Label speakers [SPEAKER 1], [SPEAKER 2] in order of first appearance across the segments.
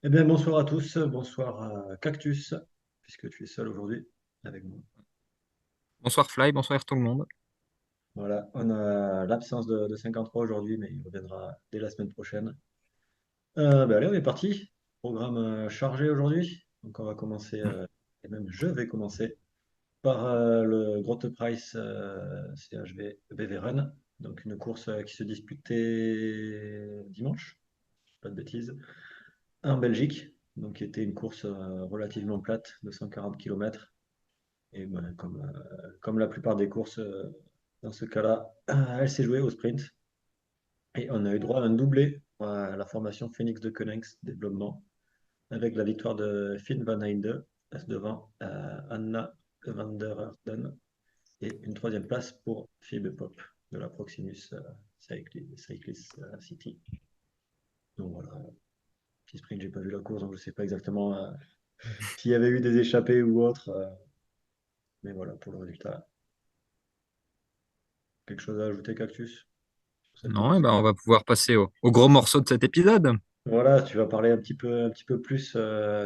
[SPEAKER 1] Eh bien, bonsoir à tous, bonsoir à Cactus, puisque tu es seul aujourd'hui avec moi.
[SPEAKER 2] Bonsoir Fly, bonsoir tout le monde.
[SPEAKER 1] Voilà, on a l'absence de 53 aujourd'hui, mais il reviendra dès la semaine prochaine. Ben allez, on est parti. Programme chargé aujourd'hui. Donc, on va commencer, et même je vais commencer, par le Grote Price CHV Beveren. Donc, une course qui se disputait dimanche, pas de bêtises, en Belgique. Donc, qui était une course relativement plate de 140 km. Et ben, comme la plupart des courses dans ce cas-là, elle s'est jouée au sprint. Et on a eu droit à un doublé à la formation Phoenix de Koenigs développement, avec la victoire de Finn Van Heinde devant Anna van der Herden et une troisième place pour Phoebe Pop de la Proximus Cyclist City. Donc voilà, petit sprint, j'ai pas vu la course, donc je sais pas exactement s'il y avait eu des échappées ou autre. Mais voilà pour le résultat. Quelque chose à ajouter, Cactus, sur cette
[SPEAKER 2] Non, eh
[SPEAKER 1] course?
[SPEAKER 2] ben, on va pouvoir passer au gros morceau de cet épisode.
[SPEAKER 1] Voilà, tu vas parler un petit peu plus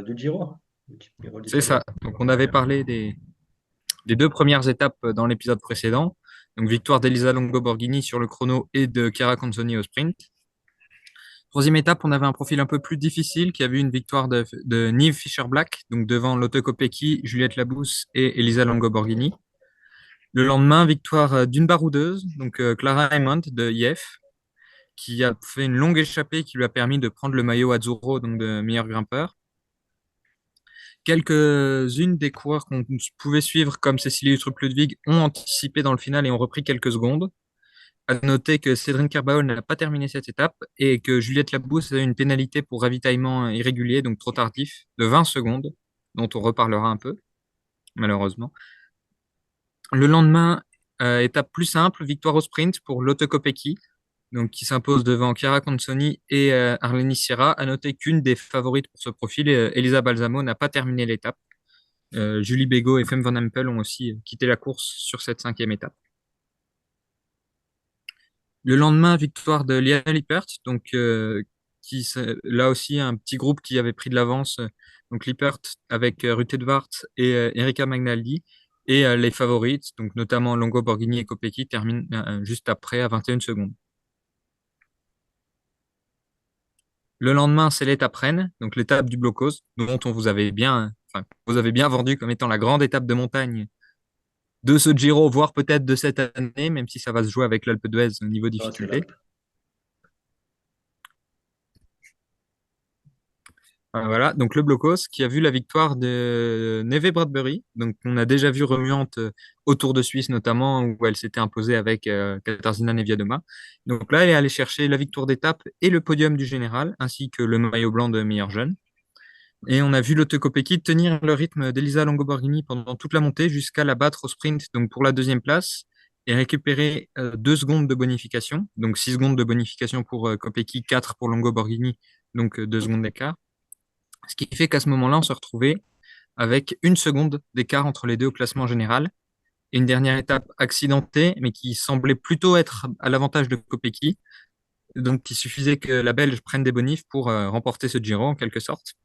[SPEAKER 1] du Giro, du Giro
[SPEAKER 2] C'est
[SPEAKER 1] d'Italie.
[SPEAKER 2] ça. Donc on avait parlé des deux premières étapes dans l'épisode précédent. Donc victoire d'Elisa Longo Borghini sur le chrono et de Chiara Conzoni au sprint. Troisième étape, on avait un profil un peu plus difficile qui a vu une victoire de Niamh Fisher-Black, donc devant Lotte Kopecky, Juliette Labousse et Elisa Longo Borghini. Le lendemain, victoire d'une baroudeuse, donc Clara Raymond de IF, qui a fait une longue échappée qui lui a permis de prendre le maillot Azzurro, donc de meilleur grimpeur. Quelques-unes des coureurs qu'on pouvait suivre, comme Cécilie Uttrup-Ludwig, ont anticipé dans le final et ont repris quelques secondes. À noter que Cédric Kerbaol n'a pas terminé cette étape et que Juliette Labousse a eu une pénalité pour ravitaillement irrégulier, donc trop tardif, de 20 secondes, dont on reparlera un peu, malheureusement. Le lendemain, étape plus simple, victoire au sprint pour Lotte Kopecky, donc qui s'impose devant Chiara Consoni et Arleni Sierra. À noter qu'une des favorites pour ce profil, Elisa Balsamo, n'a pas terminé l'étape. Julie Bégaud et Fem Van Empel ont aussi quitté la course sur cette cinquième étape. Le lendemain, victoire de Liane Lippert, donc là aussi un petit groupe qui avait pris de l'avance, donc Lippert avec Ruth Edwards et Erika Magnaldi, et les favorites, donc notamment Longo Borghini et Kopecky, terminent juste après à 21 secondes. Le lendemain, c'est l'étape Rennes, donc l'étape du blocos, dont on vous avait bien, enfin, vous avez bien vendu comme étant la grande étape de montagne de ce Giro, voire peut-être de cette année, même si ça va se jouer avec l'Alpe d'Huez au niveau
[SPEAKER 1] Ah, c'est
[SPEAKER 2] difficulté.
[SPEAKER 1] l'Alpe.
[SPEAKER 2] Voilà, donc le blocos qui a vu la victoire de Neve Bradbury, donc on a déjà vu remuante au Tour de Suisse notamment, où elle s'était imposée avec Katarzyna Niewiadoma. Donc là, elle est allée chercher la victoire d'étape et le podium du général, ainsi que le maillot blanc de meilleur jeune. Et on a vu Lotte Kopecky tenir le rythme d'Elisa Longo-Borghini pendant toute la montée jusqu'à la battre au sprint, donc pour la deuxième place, et récupérer 2 secondes de bonification, donc 6 secondes de bonification pour Kopecky, 4 pour Longo-Borghini, donc 2 secondes d'écart. Ce qui fait qu'à ce moment-là, on se retrouvait avec 1 seconde d'écart entre les deux au classement général. Et une dernière étape accidentée, mais qui semblait plutôt être à l'avantage de Kopecky. Donc, il suffisait que la Belge prenne des bonifs pour remporter ce Giro, en quelque sorte.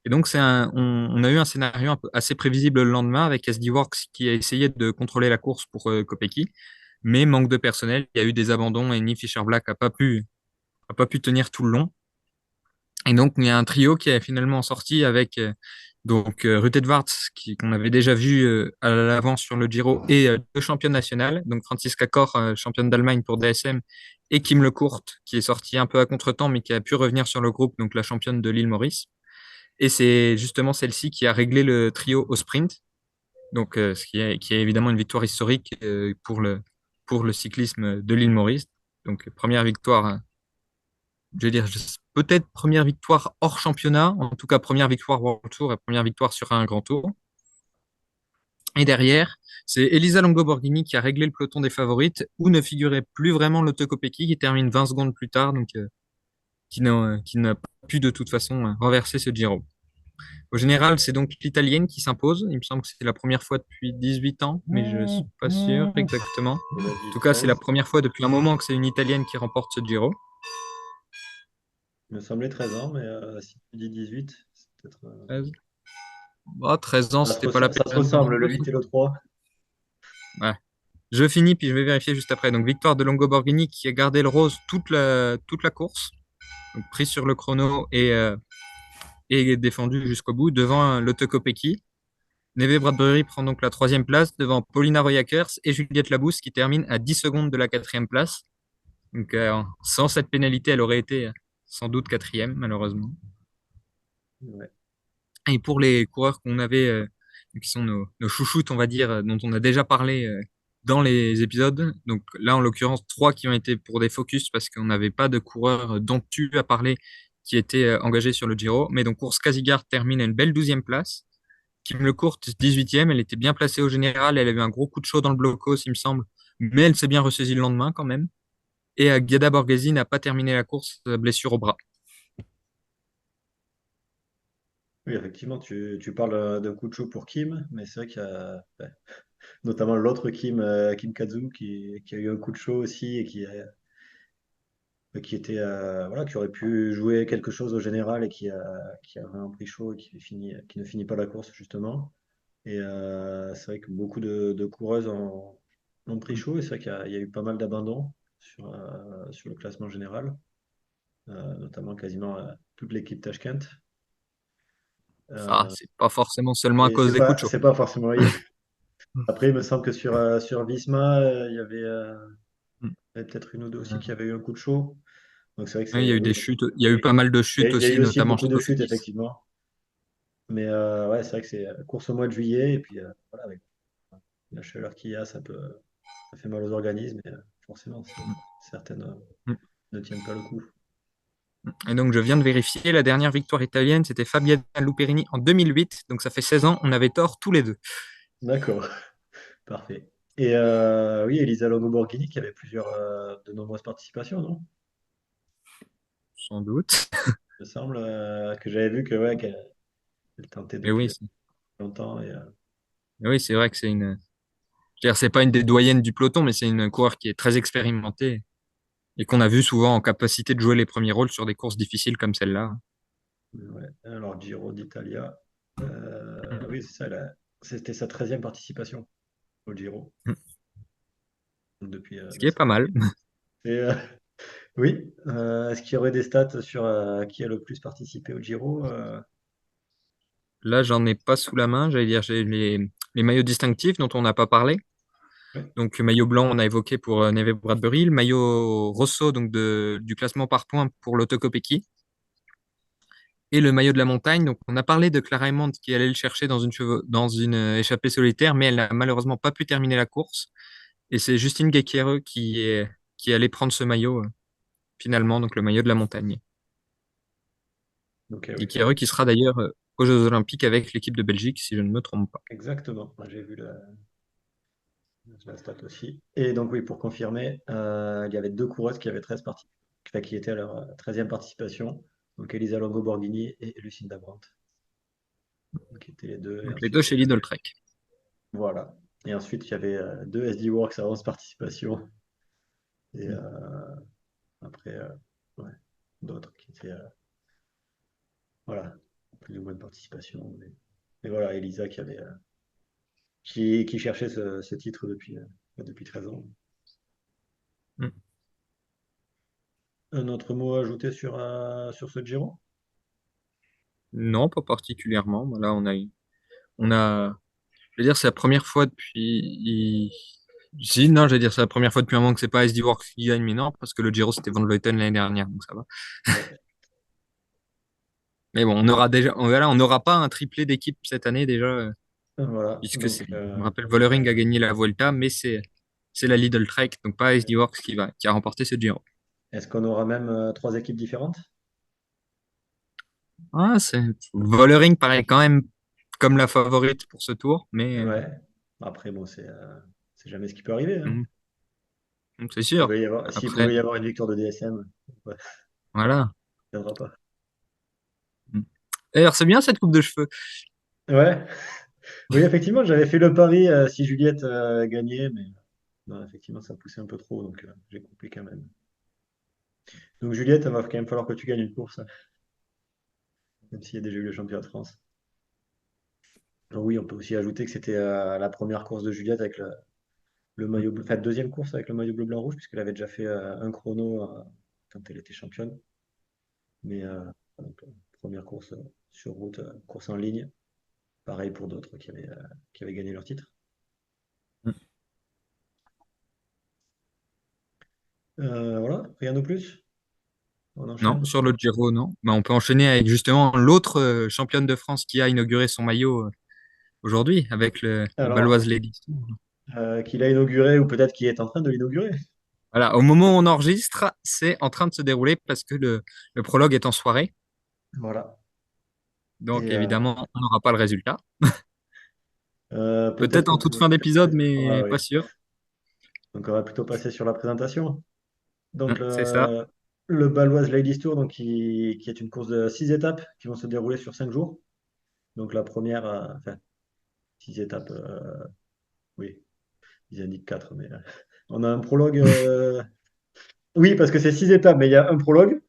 [SPEAKER 2] Et donc, on a eu un scénario un peu assez prévisible le lendemain avec SD Works qui a essayé de contrôler la course pour Kopecky. Mais manque de personnel, il y a eu des abandons et Niamh Fisher-Black a pas pu tenir tout le long. Et donc, il y a un trio qui est finalement sorti avec Ruth Edwards, qu'on avait déjà vu à l'avance sur le Giro, et deux championnes nationales, donc Franziska Kor, championne d'Allemagne pour DSM, et Kim Lecourt, qui est sortie un peu à contretemps, mais qui a pu revenir sur le groupe, donc la championne de l'île Maurice. Et c'est justement celle-ci qui a réglé le trio au sprint, donc qui est évidemment une victoire historique pour le cyclisme de l'île Maurice. Donc, première victoire, je veux dire, peut-être première victoire hors championnat, en tout cas première victoire World Tour et première victoire sur un grand tour. Et derrière, c'est Elisa Longo Borghini qui a réglé le peloton des favorites, où ne figurait plus vraiment Lotte Kopecky, qui termine 20 secondes plus tard, donc qui n'a pas pu de toute façon renverser ce Giro. Au général, c'est donc l'Italienne qui s'impose. Il me semble que c'est la première fois depuis 18 ans, mais je ne suis pas sûr exactement. En
[SPEAKER 1] Il a dit
[SPEAKER 2] tout cas, c'est la
[SPEAKER 1] 13.
[SPEAKER 2] première fois depuis un moment que c'est une Italienne qui remporte ce Giro.
[SPEAKER 1] Il me semblait 13 ans, mais si tu dis 18, c'est peut-être.
[SPEAKER 2] 13. Bon, 13 ans, c'était pas la
[SPEAKER 1] Ça se
[SPEAKER 2] pénalité non
[SPEAKER 1] ressemble, le
[SPEAKER 2] plus.
[SPEAKER 1] 8 et le 3.
[SPEAKER 2] Ouais. Je finis, puis je vais vérifier juste après. Donc, victoire de Longo Borghini qui a gardé le rose toute la course, donc pris sur le chrono et défendu jusqu'au bout devant le Tokopeki. Neve Bradbury prend donc la troisième place devant Paulina Royackers et Juliette Labousse qui termine à 10 secondes de la quatrième place. Donc, sans cette pénalité, elle aurait été sans doute quatrième, malheureusement.
[SPEAKER 1] Ouais.
[SPEAKER 2] Et pour les coureurs qu'on avait, qui sont nos chouchoutes, on va dire, dont on a déjà parlé dans les épisodes. Donc là, en l'occurrence, trois qui ont été pour des focus parce qu'on n'avait pas de coureurs dont tu as parlé qui étaient engagés sur le Giro. Mais donc, course Casigard termine à une belle 12e place. Kim Lecourt, 18e, elle était bien placée au général. Elle avait un gros coup de chaud dans le blocos, il me semble. Mais elle s'est bien ressaisie le lendemain quand même. Et Giada Borghesi n'a pas terminé la course, blessure au bras.
[SPEAKER 1] Oui, effectivement, tu parles d'un coup de chaud pour Kim, mais c'est vrai qu'il y a ouais, notamment l'autre Kim, Kim Kazu, qui a eu un coup de chaud aussi et qui était, voilà, qui aurait pu jouer quelque chose au général et qui a vraiment pris chaud et qui ne finit pas la course, justement. Et c'est vrai que beaucoup de coureuses ont pris chaud et c'est vrai qu'il y a eu pas mal d'abandons sur le classement général, notamment quasiment toute l'équipe Tashkent.
[SPEAKER 2] Ah,
[SPEAKER 1] Euh,
[SPEAKER 2] c'est pas forcément seulement à
[SPEAKER 1] et
[SPEAKER 2] cause des coups de chaud.
[SPEAKER 1] c'est pas forcément. Après, il me semble que sur Visma, il y avait peut-être une ou deux aussi qui avaient eu un coup de chaud. Donc c'est vrai que
[SPEAKER 2] Oui, il y a eu des
[SPEAKER 1] oui,
[SPEAKER 2] chutes, il y a eu pas mal de chutes
[SPEAKER 1] il y a
[SPEAKER 2] aussi,
[SPEAKER 1] eu aussi
[SPEAKER 2] notamment
[SPEAKER 1] beaucoup
[SPEAKER 2] chez
[SPEAKER 1] de chutes,
[SPEAKER 2] Cofidis.
[SPEAKER 1] effectivement. Mais ouais, c'est vrai que c'est course au mois de juillet. Et puis voilà, avec la chaleur qu'il y a, ça fait mal aux organismes. Et forcément, certaines ne tiennent pas le coup.
[SPEAKER 2] Et donc, je viens de vérifier, la dernière victoire italienne, c'était Fabiana Luperini en 2008. Donc, ça fait 16 ans, on avait tort tous les deux.
[SPEAKER 1] D'accord, parfait. Et oui, Elisa Longo Borghini qui avait de nombreuses participations, non?
[SPEAKER 2] Sans doute.
[SPEAKER 1] Il me semble que j'avais vu que ouais, qu'elle tentait
[SPEAKER 2] Mais oui,
[SPEAKER 1] depuis longtemps.
[SPEAKER 2] mais oui, c'est vrai que c'est une. Je veux dire, c'est pas une des doyennes du peloton, mais c'est une coureur qui est très expérimentée et qu'on a vu souvent en capacité de jouer les premiers rôles sur des courses difficiles comme celle-là.
[SPEAKER 1] Ouais. Alors, Giro d'Italia, oui, c'est ça, c'était sa 13e participation au Giro donc depuis
[SPEAKER 2] Ce qui est
[SPEAKER 1] cette
[SPEAKER 2] pas mal.
[SPEAKER 1] année. Et, oui, est-ce qu'il y aurait des stats sur qui a le plus participé au Giro?
[SPEAKER 2] Là, j'en ai pas sous la main. J'allais dire, j'ai les maillots distinctifs dont on n'a pas parlé.
[SPEAKER 1] Ouais.
[SPEAKER 2] Donc, maillot blanc, on a évoqué pour Neve Bradbury. Le maillot rosso, donc du classement par points pour l'Autocopéki. Et le maillot de la montagne. Donc, on a parlé de Clara Aymond qui allait le chercher dans une échappée solitaire, mais elle n'a malheureusement pas pu terminer la course. Et c'est Justine Guéquiereux qui allait prendre ce maillot, finalement, donc le maillot de la montagne.
[SPEAKER 1] Donc, oui,
[SPEAKER 2] Guéquiereux qui sera d'ailleurs aux Jeux Olympiques avec l'équipe de Belgique, si je ne me trompe pas.
[SPEAKER 1] exactement. Moi, j'ai vu la stat aussi. Et donc, oui, pour confirmer, il y avait deux coureuses qui avaient 13 enfin, qui étaient à leur 13e participation. Donc, Elisa Longo Borghini et Lucinda Brandt, qui étaient les deux. Et
[SPEAKER 2] Donc, les deux
[SPEAKER 1] ensuite,
[SPEAKER 2] chez Lidl Trek.
[SPEAKER 1] voilà. Et ensuite, il y avait deux SD Works à 11 participations. Et après, ouais, d'autres qui étaient, voilà, plus ou moins de participation. Mais voilà, Elisa qui cherchait ce titre depuis 13 ans.
[SPEAKER 2] Mm.
[SPEAKER 1] Un autre mot à ajouter sur ce Giro?
[SPEAKER 2] Non, pas particulièrement. Là, je veux dire, c'est la première fois depuis. Si, non, je veux dire, c'est la première fois depuis un moment que c'est pas SD Works qui gagne, mais non, parce que le Giro, c'était Van Vleuten l'année dernière, donc ça va.
[SPEAKER 1] Ouais,
[SPEAKER 2] Mais bon, on aura déjà, voilà, on n'aura pas un triplé d'équipe cette année déjà,
[SPEAKER 1] voilà.
[SPEAKER 2] puisque
[SPEAKER 1] Donc,
[SPEAKER 2] je me rappelle, Vollering a gagné la Vuelta, mais c'est la Lidl Trek, donc pas SD Works qui a remporté ce Giro.
[SPEAKER 1] est-ce qu'on aura même trois équipes différentes?
[SPEAKER 2] Ah, Vollering paraît quand même comme la favorite pour ce tour, mais
[SPEAKER 1] Ouais. Après, bon, c'est jamais ce qui peut arriver, hein.
[SPEAKER 2] mm, c'est sûr.
[SPEAKER 1] S'il
[SPEAKER 2] Après,
[SPEAKER 1] pouvait y avoir une victoire de DSM, ouais,
[SPEAKER 2] voilà.
[SPEAKER 1] ça ne viendra pas.
[SPEAKER 2] Mm. D'ailleurs, c'est bien cette coupe de cheveux.
[SPEAKER 1] Ouais. Oui, effectivement, j'avais fait le pari si Juliette gagnait, mais non, effectivement, ça poussait un peu trop, donc j'ai coupé quand même. Donc Juliette, il va quand même falloir que tu gagnes une course, hein, même s'il y a déjà eu le championnat de France. Donc oui, on peut aussi ajouter que c'était la première course de Juliette avec le maillot bleu, enfin deuxième course avec le maillot bleu blanc rouge, puisqu'elle avait déjà fait un chrono quand elle était championne. Mais donc, première course sur route, course en ligne. Pareil pour d'autres qui avaient gagné leur titre. Voilà, rien de plus. On
[SPEAKER 2] Non,
[SPEAKER 1] enchaîne.
[SPEAKER 2] sur le Giro, non. Bah, on peut enchaîner avec justement l'autre championne de France qui a inauguré son maillot aujourd'hui avec le
[SPEAKER 1] Alors,
[SPEAKER 2] Baloise Ladies Tour.
[SPEAKER 1] qu'il a inauguré ou peut-être qu'il est en train de l'inaugurer.
[SPEAKER 2] Voilà, au moment où on enregistre, c'est en train de se dérouler parce que le prologue est en soirée.
[SPEAKER 1] Voilà.
[SPEAKER 2] Donc
[SPEAKER 1] Et
[SPEAKER 2] évidemment, on n'aura pas le résultat.
[SPEAKER 1] peut-être
[SPEAKER 2] Peut-être
[SPEAKER 1] qu'on
[SPEAKER 2] en toute
[SPEAKER 1] pourrait
[SPEAKER 2] fin d'épisode,
[SPEAKER 1] passer. Ouais,
[SPEAKER 2] mais
[SPEAKER 1] oui.
[SPEAKER 2] pas sûr.
[SPEAKER 1] Donc on va plutôt passer sur la présentation. Donc
[SPEAKER 2] C'est ça.
[SPEAKER 1] le Baloise Ladies Tour, donc, qui est une course de 6 étapes qui vont se dérouler sur 5 jours. Donc la première, enfin 6 étapes, oui, ils indiquent 4, mais on a un prologue. Oui, parce que c'est 6 étapes, mais il y a un prologue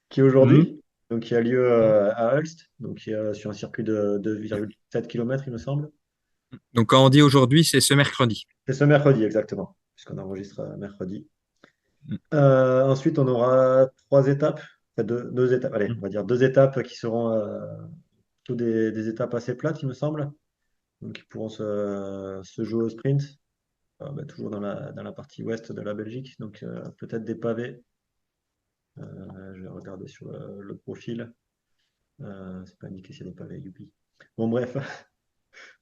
[SPEAKER 1] qui est
[SPEAKER 2] Mhm.
[SPEAKER 1] aujourd'hui, donc qui a lieu à Hulst, donc qui est sur un circuit de 2,7 km, il me semble.
[SPEAKER 2] Donc quand on dit aujourd'hui, c'est ce mercredi.
[SPEAKER 1] C'est ce mercredi, exactement, puisqu'on enregistre mercredi. Ensuite, on aura 3 étapes, enfin deux étapes, allez, on
[SPEAKER 2] Mhm.
[SPEAKER 1] va dire 2 étapes qui seront plutôt des étapes assez plates, il me semble, donc qui pourront se jouer au sprint, bah, toujours dans la partie ouest de la Belgique, donc peut-être des pavés. Je vais regarder sur le profil. C'est pas indiqué s'il y a des pavés, youpi. Bon, bref,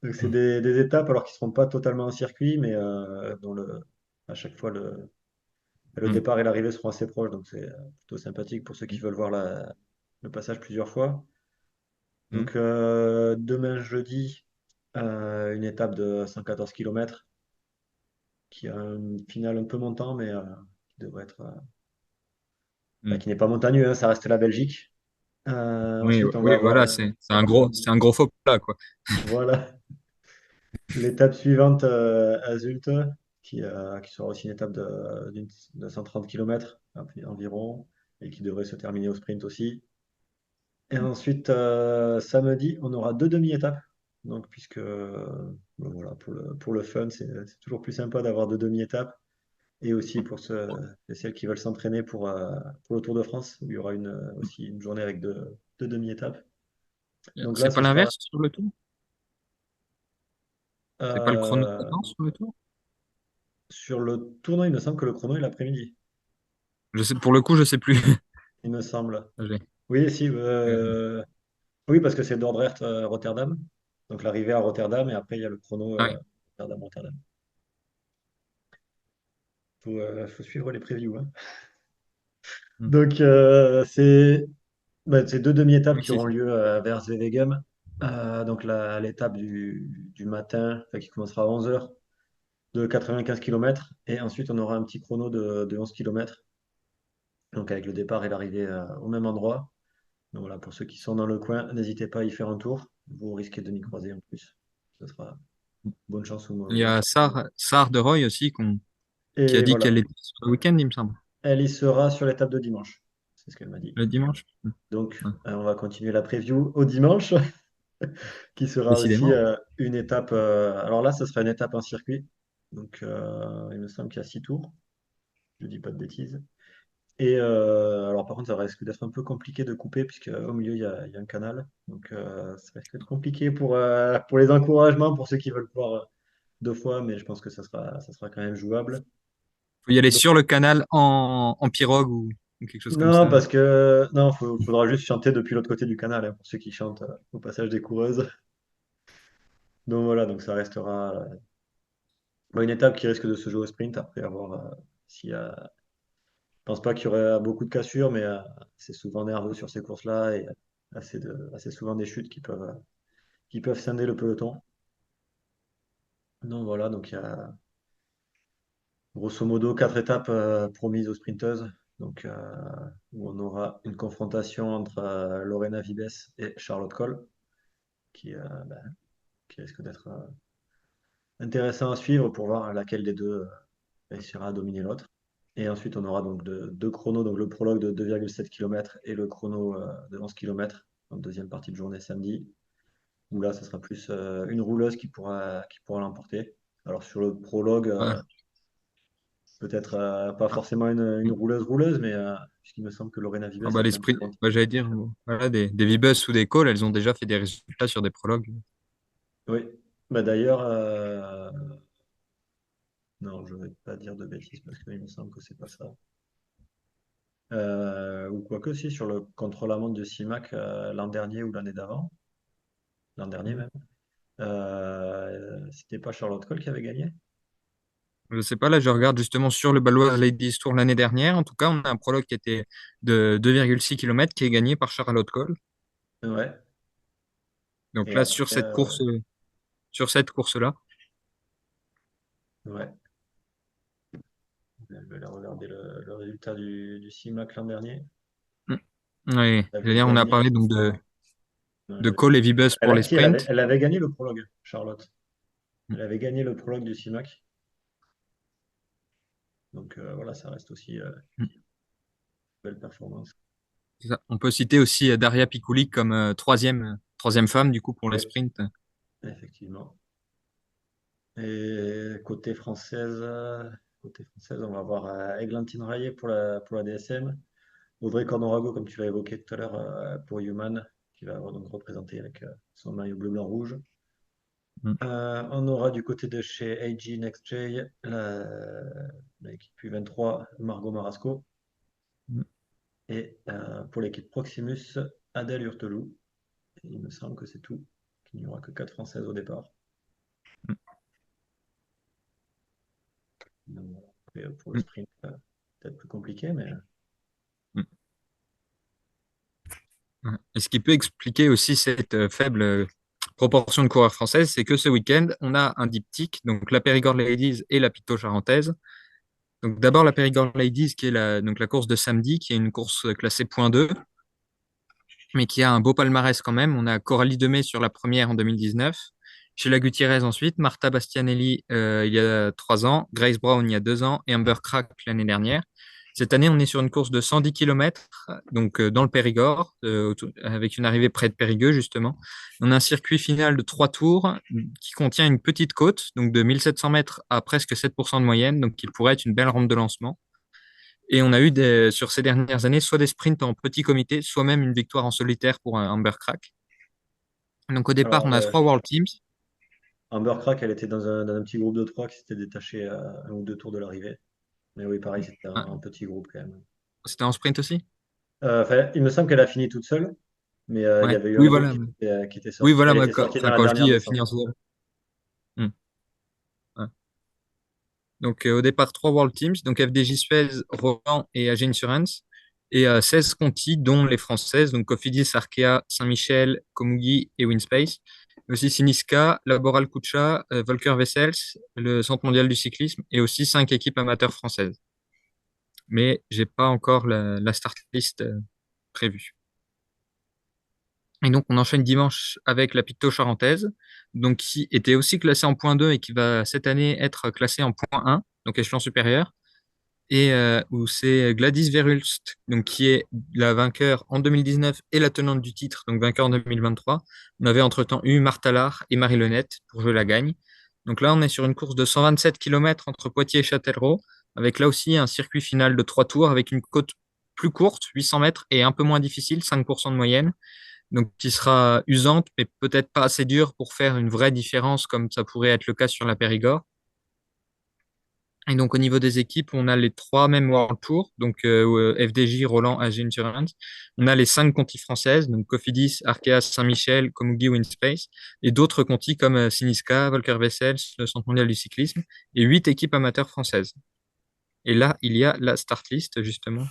[SPEAKER 1] donc c'est des étapes alors qui ne seront pas totalement en circuit, mais dont à chaque fois le
[SPEAKER 2] Mhm.
[SPEAKER 1] départ et l'arrivée seront assez proches, donc c'est plutôt sympathique pour ceux qui veulent voir le passage plusieurs fois.
[SPEAKER 2] Mhm.
[SPEAKER 1] Donc demain jeudi, une étape de 114 km qui a un final un peu montant, mais qui devrait être, bah,
[SPEAKER 2] Mhm.
[SPEAKER 1] qui n'est pas montagneux, hein, ça reste la Belgique.
[SPEAKER 2] Oui,
[SPEAKER 1] Ensuite, on va
[SPEAKER 2] oui,
[SPEAKER 1] avoir
[SPEAKER 2] voilà, c'est un gros faux plat, quoi.
[SPEAKER 1] voilà, l'étape suivante à Zulte, qui sera aussi une étape de 130 km environ, et qui devrait se terminer au sprint aussi. Et ensuite, samedi, on aura 2 demi-étapes. Donc, puisque bon, voilà, pour le fun, c'est toujours plus sympa d'avoir 2 demi-étapes. Et aussi pour celles qui veulent s'entraîner pour le Tour de France, où il y aura aussi une journée avec deux demi-étapes. Donc là,
[SPEAKER 2] C'est pas
[SPEAKER 1] ce sera
[SPEAKER 2] l'inverse sur le tour? C'est pas le chrono
[SPEAKER 1] euh,
[SPEAKER 2] temps sur le tour?
[SPEAKER 1] sur le tournoi, il me semble que le chrono est l'après-midi.
[SPEAKER 2] Je sais, pour le coup, je sais plus.
[SPEAKER 1] Il me semble.
[SPEAKER 2] J'ai-
[SPEAKER 1] Oui, si.
[SPEAKER 2] euh,
[SPEAKER 1] Oui, parce que c'est Dordrecht Rotterdam. Donc l'arrivée à Rotterdam et après il y a le chrono
[SPEAKER 2] ah oui.
[SPEAKER 1] Rotterdam-Rotterdam. Faut suivre les previews, hein.
[SPEAKER 2] Mhm.
[SPEAKER 1] Donc c'est 2 demi-étapes
[SPEAKER 2] Oui,
[SPEAKER 1] qui
[SPEAKER 2] si,
[SPEAKER 1] auront
[SPEAKER 2] si.
[SPEAKER 1] lieu vers Zwevegem. Donc l'étape du matin, enfin, qui commencera à 11 heures de 95 km. Et ensuite on aura un petit chrono de 11 km. Donc avec le départ et l'arrivée au même endroit. Donc voilà, pour ceux qui sont dans le coin, n'hésitez pas à y faire un tour. Vous risquez de m'y croiser en plus. Ce sera bonne chance ou
[SPEAKER 2] Il y
[SPEAKER 1] bonne
[SPEAKER 2] a
[SPEAKER 1] chance.
[SPEAKER 2] Sarah de Roy aussi qui a
[SPEAKER 1] Et
[SPEAKER 2] dit qu'elle
[SPEAKER 1] voilà,
[SPEAKER 2] était sur le week-end, il me semble.
[SPEAKER 1] elle y sera sur l'étape de dimanche. C'est ce qu'elle m'a dit.
[SPEAKER 2] Le dimanche.
[SPEAKER 1] Donc,
[SPEAKER 2] Ouais.
[SPEAKER 1] on va continuer la preview au dimanche, qui sera aussi
[SPEAKER 2] Décidément.
[SPEAKER 1] une étape. Alors là, ce sera une étape en circuit. Donc, il me semble qu'il y a 6 tours. Je dis pas de bêtises. Et alors, par contre, ça risque d'être un peu compliqué de couper, puisque au milieu, il y a un canal. Donc, ça risque d'être compliqué pour les encouragements, pour ceux qui veulent voir 2 fois, mais je pense que ça sera quand même jouable.
[SPEAKER 2] Faut y aller
[SPEAKER 1] Donc,
[SPEAKER 2] sur le canal en pirogue ou quelque chose comme
[SPEAKER 1] non,
[SPEAKER 2] ça.
[SPEAKER 1] parce que non, faudra juste chanter depuis l'autre côté du canal, hein, pour ceux qui chantent au passage des coureuses. Donc voilà, donc ça restera bah, une étape qui risque de se jouer au sprint après avoir s'il y a. Je pense pas qu'il y aurait beaucoup de cassures, mais c'est souvent nerveux sur ces courses-là et assez souvent des chutes qui peuvent scinder le peloton. Donc voilà, donc il y a grosso modo 4 étapes promises aux sprinteuses. Donc où on aura une confrontation entre Lorena Vibes et Charlotte Cole, qui, euh, bah, qui risque d'être intéressant à suivre pour voir laquelle des deux réussira à dominer l'autre. Et ensuite, on aura donc deux chronos, donc le prologue de 2,7 km et le chrono de 11 km en deuxième partie de journée samedi, où là, ça sera plus une rouleuse qui pourra l'emporter. Alors sur le prologue,
[SPEAKER 2] Voilà.
[SPEAKER 1] peut-être pas forcément une rouleuse, mais puisqu'il me semble que Lorena Vibes
[SPEAKER 2] Ah
[SPEAKER 1] a
[SPEAKER 2] bah,
[SPEAKER 1] fait un très
[SPEAKER 2] l'esprit,
[SPEAKER 1] bon
[SPEAKER 2] bah,
[SPEAKER 1] tirage.
[SPEAKER 2] j'allais dire, bon, voilà, des V-Bus ou des calls, elles ont déjà fait des résultats sur des prologues.
[SPEAKER 1] Oui, bah d'ailleurs, non, je ne vais pas dire de bêtises parce qu'il me semble que c'est pas ça. Ou quoique si, sur le contre-la-montre de CIMAC l'an dernier ou l'année d'avant, l'an dernier même, c'était pas Charlotte Cole qui avait gagné?
[SPEAKER 2] Je sais pas, là, je regarde justement sur le Baloise Ladies Tour l'année dernière. En tout cas, on a un prologue qui était de 2,6 km qui est gagné par Charlotte Cole.
[SPEAKER 1] Ouais.
[SPEAKER 2] Donc
[SPEAKER 1] Et
[SPEAKER 2] là,
[SPEAKER 1] après,
[SPEAKER 2] sur cette course-là,
[SPEAKER 1] ouais, je vais aller regarder le résultat du CIMAC l'an dernier.
[SPEAKER 2] mm, oui,
[SPEAKER 1] Elle
[SPEAKER 2] je veux
[SPEAKER 1] avait
[SPEAKER 2] dire, on a
[SPEAKER 1] gagné.
[SPEAKER 2] parlé donc de
[SPEAKER 1] Ouais,
[SPEAKER 2] Cole et Vibus
[SPEAKER 1] Elle,
[SPEAKER 2] pour les
[SPEAKER 1] si, elle avait,
[SPEAKER 2] sprints.
[SPEAKER 1] elle avait gagné le prologue, Charlotte.
[SPEAKER 2] Mm,
[SPEAKER 1] Elle avait gagné le prologue du CIMAC. Donc voilà, ça reste aussi une
[SPEAKER 2] mm,
[SPEAKER 1] belle performance.
[SPEAKER 2] c'est ça. On peut citer aussi Daria Picouli comme troisième femme, du coup, pour les
[SPEAKER 1] Oui,
[SPEAKER 2] sprints.
[SPEAKER 1] effectivement. Et côté française, on va avoir Églantine Raillet pour la DSM. Audrey Cornorago, comme tu l'as évoqué tout à l'heure, pour Human, qui va donc représenter avec son maillot bleu-blanc-rouge.
[SPEAKER 2] Mm,
[SPEAKER 1] On aura du côté de chez AG Next J l'équipe U23, Margot Marasco.
[SPEAKER 2] mm,
[SPEAKER 1] Et pour l'équipe Proximus, Adèle Hurtelou. Et il me semble que c'est tout, qu'il n'y aura que 4 Françaises au départ. Donc, voilà. Et, pour le
[SPEAKER 2] mm,
[SPEAKER 1] sprint, peut-être plus compliqué, mais
[SPEAKER 2] mm. Ouais. Et ce qui peut expliquer aussi cette faible proportion de coureurs françaises, c'est que ce week-end, on a un diptyque, donc la Périgord Ladies et la Picto Charentaise. Donc d'abord la Périgord Ladies, qui est donc la course de samedi, qui est une course classée point 2, mais qui a un beau palmarès quand même. On a Coralie Demey sur la première en 2019, Sheila Gutiérrez ensuite, Marta Bastianelli il y a 3 ans, Grace Brown il y a 2 ans et Amber Crack l'année dernière. Cette année, on est sur une course de 110 km, donc dans le Périgord, avec une arrivée près de Périgueux, justement. On a un circuit final de 3 tours qui contient une petite côte, donc de 1700 mètres à presque 7% de moyenne, donc qui pourrait être une belle rampe de lancement. Et on a eu sur ces dernières années soit des sprints en petit comité, soit même une victoire en solitaire pour un Amber Crack. Donc au départ,
[SPEAKER 1] alors
[SPEAKER 2] on a 3 World Teams.
[SPEAKER 1] Amber Crack, elle était dans un petit groupe de 3 qui s'était détaché à un ou deux tours de l'arrivée. Mais oui, pareil, c'était
[SPEAKER 2] Ah,
[SPEAKER 1] un petit groupe quand même.
[SPEAKER 2] c'était en sprint aussi?
[SPEAKER 1] Enfin, il me semble qu'elle a fini toute seule, mais il y
[SPEAKER 2] Ouais.
[SPEAKER 1] avait eu un
[SPEAKER 2] Oui,
[SPEAKER 1] groupe
[SPEAKER 2] voilà.
[SPEAKER 1] qui était
[SPEAKER 2] Oui,
[SPEAKER 1] sorti.
[SPEAKER 2] voilà,
[SPEAKER 1] Elle était sortie dans
[SPEAKER 2] enfin,
[SPEAKER 1] la
[SPEAKER 2] quand je
[SPEAKER 1] dernière
[SPEAKER 2] dis
[SPEAKER 1] descente.
[SPEAKER 2] finir seul. Hmm. Ouais. Donc au départ, 3 World Teams, donc FDJ Suez, Roland et AG Insurance, et 16 contis, dont les françaises, donc Cofidis, Arkea, Saint-Michel, Komugi et Winspace. Aussi Siniska, Laboral Kucha, Volker Wessels, le Centre mondial du cyclisme, et aussi 5 équipes amateurs françaises. Mais j'ai pas encore la start list prévue. Et donc, on enchaîne dimanche avec la Picto Charentaise, donc qui était aussi classée en point 2 et qui va cette année être classée en point 1, donc échelon supérieur, et où c'est Gladys Verhulst, donc qui est la vainqueur en 2019 et la tenante du titre, donc vainqueur en 2023. On avait entre-temps eu Martha Lahr et Marie Lenette pour jouer la gagne. Donc là, on est sur une course de 127 km entre Poitiers et Châtellerault, avec là aussi un circuit final de 3 tours avec une côte plus courte, 800 mètres, et un peu moins difficile, 5% de moyenne, donc qui sera usante, mais peut-être pas assez dure pour faire une vraie différence comme ça pourrait être le cas sur la Périgord. Et donc au niveau des équipes, on a les 3 mêmes World Tour, donc FDJ, Roland, AG Insurance. On a les 5 contis françaises, donc Cofidis, Arkea, Saint-Michel, Komugi, Winspace, et d'autres contis comme Siniska, Volker Wessels, le Centre mondial du cyclisme, et 8 équipes amateurs françaises. Et là, il y a la start list justement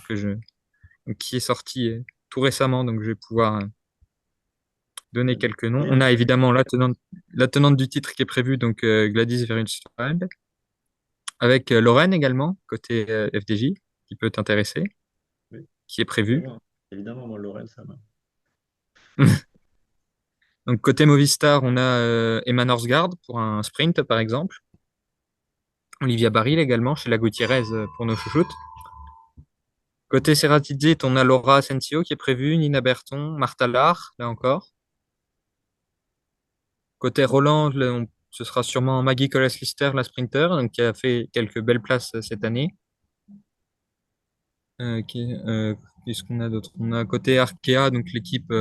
[SPEAKER 2] qui est sortie tout récemment, donc je vais pouvoir donner quelques noms.
[SPEAKER 1] Oui,
[SPEAKER 2] On a évidemment la tenante du titre qui est prévue, donc Gladys Verhulst, avec Lorraine également, côté FDJ, qui peut t'intéresser,
[SPEAKER 1] oui,
[SPEAKER 2] qui est prévue.
[SPEAKER 1] évidemment. Évidemment, moi, Lorraine, ça m'a.
[SPEAKER 2] Donc côté Movistar, on a Emma Norsgaard pour un sprint, par exemple. Olivia Baril également, chez la Gutiérrez pour nos chouchoutes. Côté Ceratizit, on a Laura Asensio qui est prévue, Nina Berton, Martha Lahr, là encore. Côté Roland, ce sera sûrement Maggie Collas-Lister, la sprinter, donc, qui a fait quelques belles places cette année. Qu'est-ce qu'on a d'autre? On a côté Arkea, donc l'équipe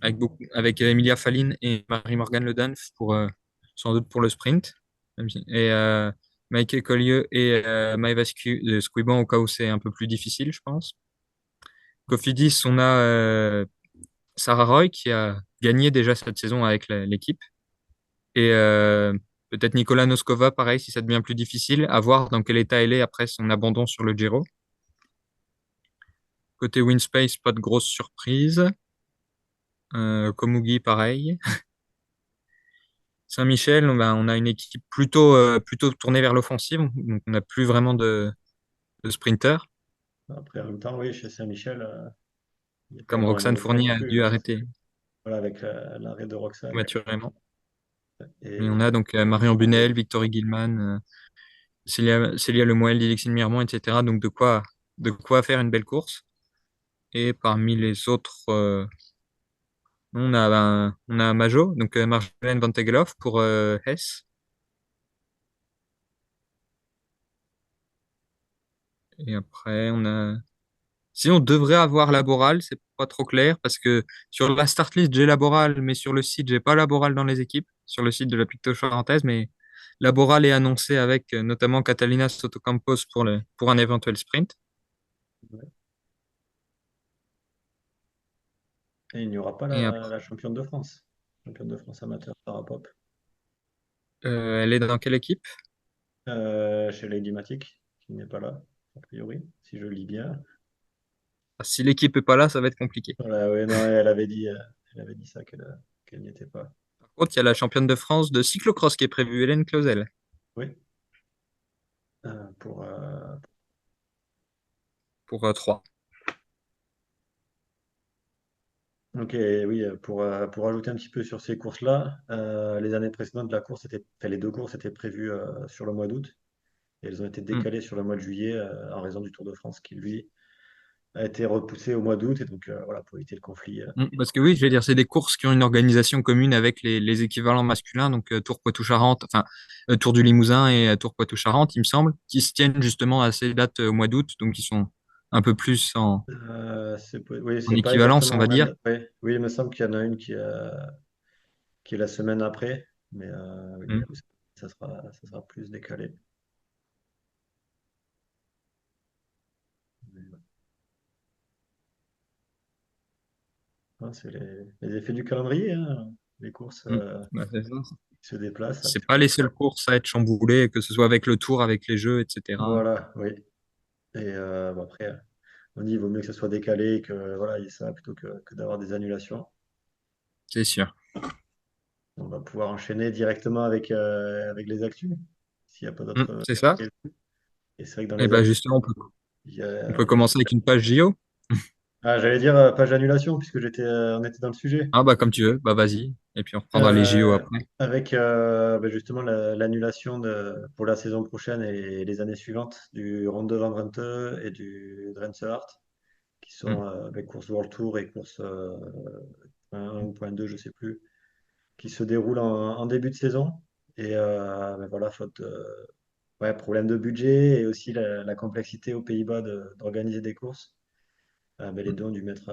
[SPEAKER 2] avec Emilia Faline et Marie-Morgane Le Danf sans doute pour le sprint. Et Michael Collier et Maëva Squiban au cas où c'est un peu plus difficile, je pense. Cofidis, on a Sarah Roy qui a gagné déjà cette saison avec l'équipe. Et peut-être Nicolas Noskova, pareil, si ça devient plus difficile, à voir dans quel état elle est après son abandon sur le Giro. Côté Winspace, pas de grosse surprise. Komugi, pareil. Saint-Michel, ben, on a une équipe plutôt tournée vers l'offensive, donc on n'a plus vraiment de sprinters,
[SPEAKER 1] Après, en même temps, oui, chez Saint-Michel, il y a pas
[SPEAKER 2] comme
[SPEAKER 1] énormément
[SPEAKER 2] Roxane
[SPEAKER 1] de points
[SPEAKER 2] Fournier
[SPEAKER 1] non
[SPEAKER 2] a
[SPEAKER 1] plus,
[SPEAKER 2] dû
[SPEAKER 1] hein.
[SPEAKER 2] arrêter
[SPEAKER 1] Voilà, avec l'arrêt de Roxane.
[SPEAKER 2] prématurément. Et on
[SPEAKER 1] Et
[SPEAKER 2] a donc Marion Bunel, Victorie Gilman, Célia Lemoel, Dilexine Mirmont, etc. Donc de quoi faire une belle course. Et parmi les autres, on a Majo, donc Marjolaine Van Tegeloff pour Hess. Et après, si on devrait avoir Laboral, c'est pas trop clair parce que sur la start list, j'ai Laboral, mais sur le site, j'ai pas Laboral dans les équipes, sur le site de la Picto Charentaise, mais Laboral est annoncé avec notamment Catalina Sotocampos pour un éventuel sprint.
[SPEAKER 1] il n'y aura pas
[SPEAKER 2] Et
[SPEAKER 1] la championne de France. Championne de France amateur, Sarah Pop.
[SPEAKER 2] elle est dans quelle équipe?
[SPEAKER 1] Chez Lady Matic, qui n'est pas là, a priori, si je lis bien.
[SPEAKER 2] Ah, si l'équipe est pas là, ça va être compliqué.
[SPEAKER 1] Voilà, oui, non, elle avait dit ça, qu'elle n'y était pas.
[SPEAKER 2] Par contre, il y a la championne de France de cyclocross qui est prévue, Hélène Clausel,
[SPEAKER 1] Oui, pour,
[SPEAKER 2] pour 3.
[SPEAKER 1] ok, oui, pour ajouter un petit peu sur ces courses-là, les années précédentes, enfin, les deux courses étaient prévues sur le mois d'août et elles ont été décalées sur le mois de juillet en raison du Tour de France qui, lui, a été repoussé au mois d'août et donc voilà, pour éviter le conflit.
[SPEAKER 2] Parce que oui, je vais dire, c'est des courses qui ont une organisation commune avec les équivalents masculins, donc Tour Poitou-Charentes, enfin Tour du Limousin et Tour Poitou-Charentes, il me semble, qui se tiennent justement à ces dates au mois d'août, donc ils sont un peu plus
[SPEAKER 1] Oui,
[SPEAKER 2] en
[SPEAKER 1] c'est pas
[SPEAKER 2] équivalence, on
[SPEAKER 1] exactement
[SPEAKER 2] va
[SPEAKER 1] en même
[SPEAKER 2] dire.
[SPEAKER 1] date. Ouais. Oui, il me semble qu'il y en a une qui est la semaine après, mais oui, du
[SPEAKER 2] Mm.
[SPEAKER 1] coup, ça sera plus décalé. C'est les effets du calendrier, hein. Les courses
[SPEAKER 2] Mm. Bah, c'est ça.
[SPEAKER 1] qui se déplacent.
[SPEAKER 2] C'est pas les seules courses à être chamboulées, que ce soit avec le Tour, avec les Jeux, etc.
[SPEAKER 1] Voilà, oui. Et bon, après, on dit il vaut mieux que ça soit décalé et que voilà, il y ait ça plutôt que d'avoir des annulations.
[SPEAKER 2] C'est sûr.
[SPEAKER 1] On va pouvoir enchaîner directement avec les actus, s'il n'y a pas d'autres.
[SPEAKER 2] C'est ça.
[SPEAKER 1] Et c'est vrai que dans
[SPEAKER 2] Et
[SPEAKER 1] les
[SPEAKER 2] ben
[SPEAKER 1] actus,
[SPEAKER 2] justement,
[SPEAKER 1] il y
[SPEAKER 2] on peut
[SPEAKER 1] a...
[SPEAKER 2] commencer avec une page JO.
[SPEAKER 1] Ah, j'allais dire page d'annulation, puisque on était dans le sujet.
[SPEAKER 2] Ah bah comme tu veux, bah vas-y. Et puis on reprendra les JO
[SPEAKER 1] Euh,
[SPEAKER 2] après.
[SPEAKER 1] avec justement l'annulation pour la saison prochaine et les années suivantes du Ronde van Drenthe et du Drentse Hart, qui
[SPEAKER 2] Mm.
[SPEAKER 1] sont avec course World Tour et course 1 ou point 2, je sais plus, qui se déroulent en début de saison. Et voilà, faute ouais, problème de budget et aussi la complexité aux Pays-Bas d'organiser des courses. Les deux ont dû mettre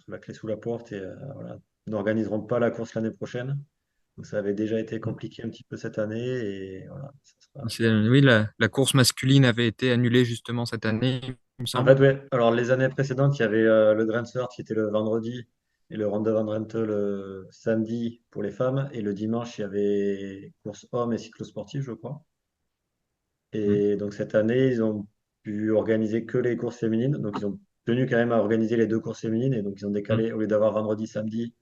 [SPEAKER 1] la clé sous la porte et voilà, n'organiseront pas la course l'année prochaine. Donc ça avait déjà été
[SPEAKER 2] Mm.
[SPEAKER 1] compliqué un petit peu cette année et voilà, ça sera...
[SPEAKER 2] Oui, la course masculine avait été annulée justement cette année, il me
[SPEAKER 1] En
[SPEAKER 2] semble.
[SPEAKER 1] fait, ouais. Alors les années précédentes, il y avait le Drentse qui était le vendredi et le Ronde van Drenthe le samedi pour les femmes et le dimanche, il y avait course hommes et cyclosportif, je crois.
[SPEAKER 2] Mm,
[SPEAKER 1] Et donc cette année, ils ont pu organiser que les courses féminines. Donc ils ont tenu quand même à organiser les deux courses féminines et donc ils ont
[SPEAKER 2] mm,
[SPEAKER 1] décalé, au lieu d'avoir vendredi, samedi,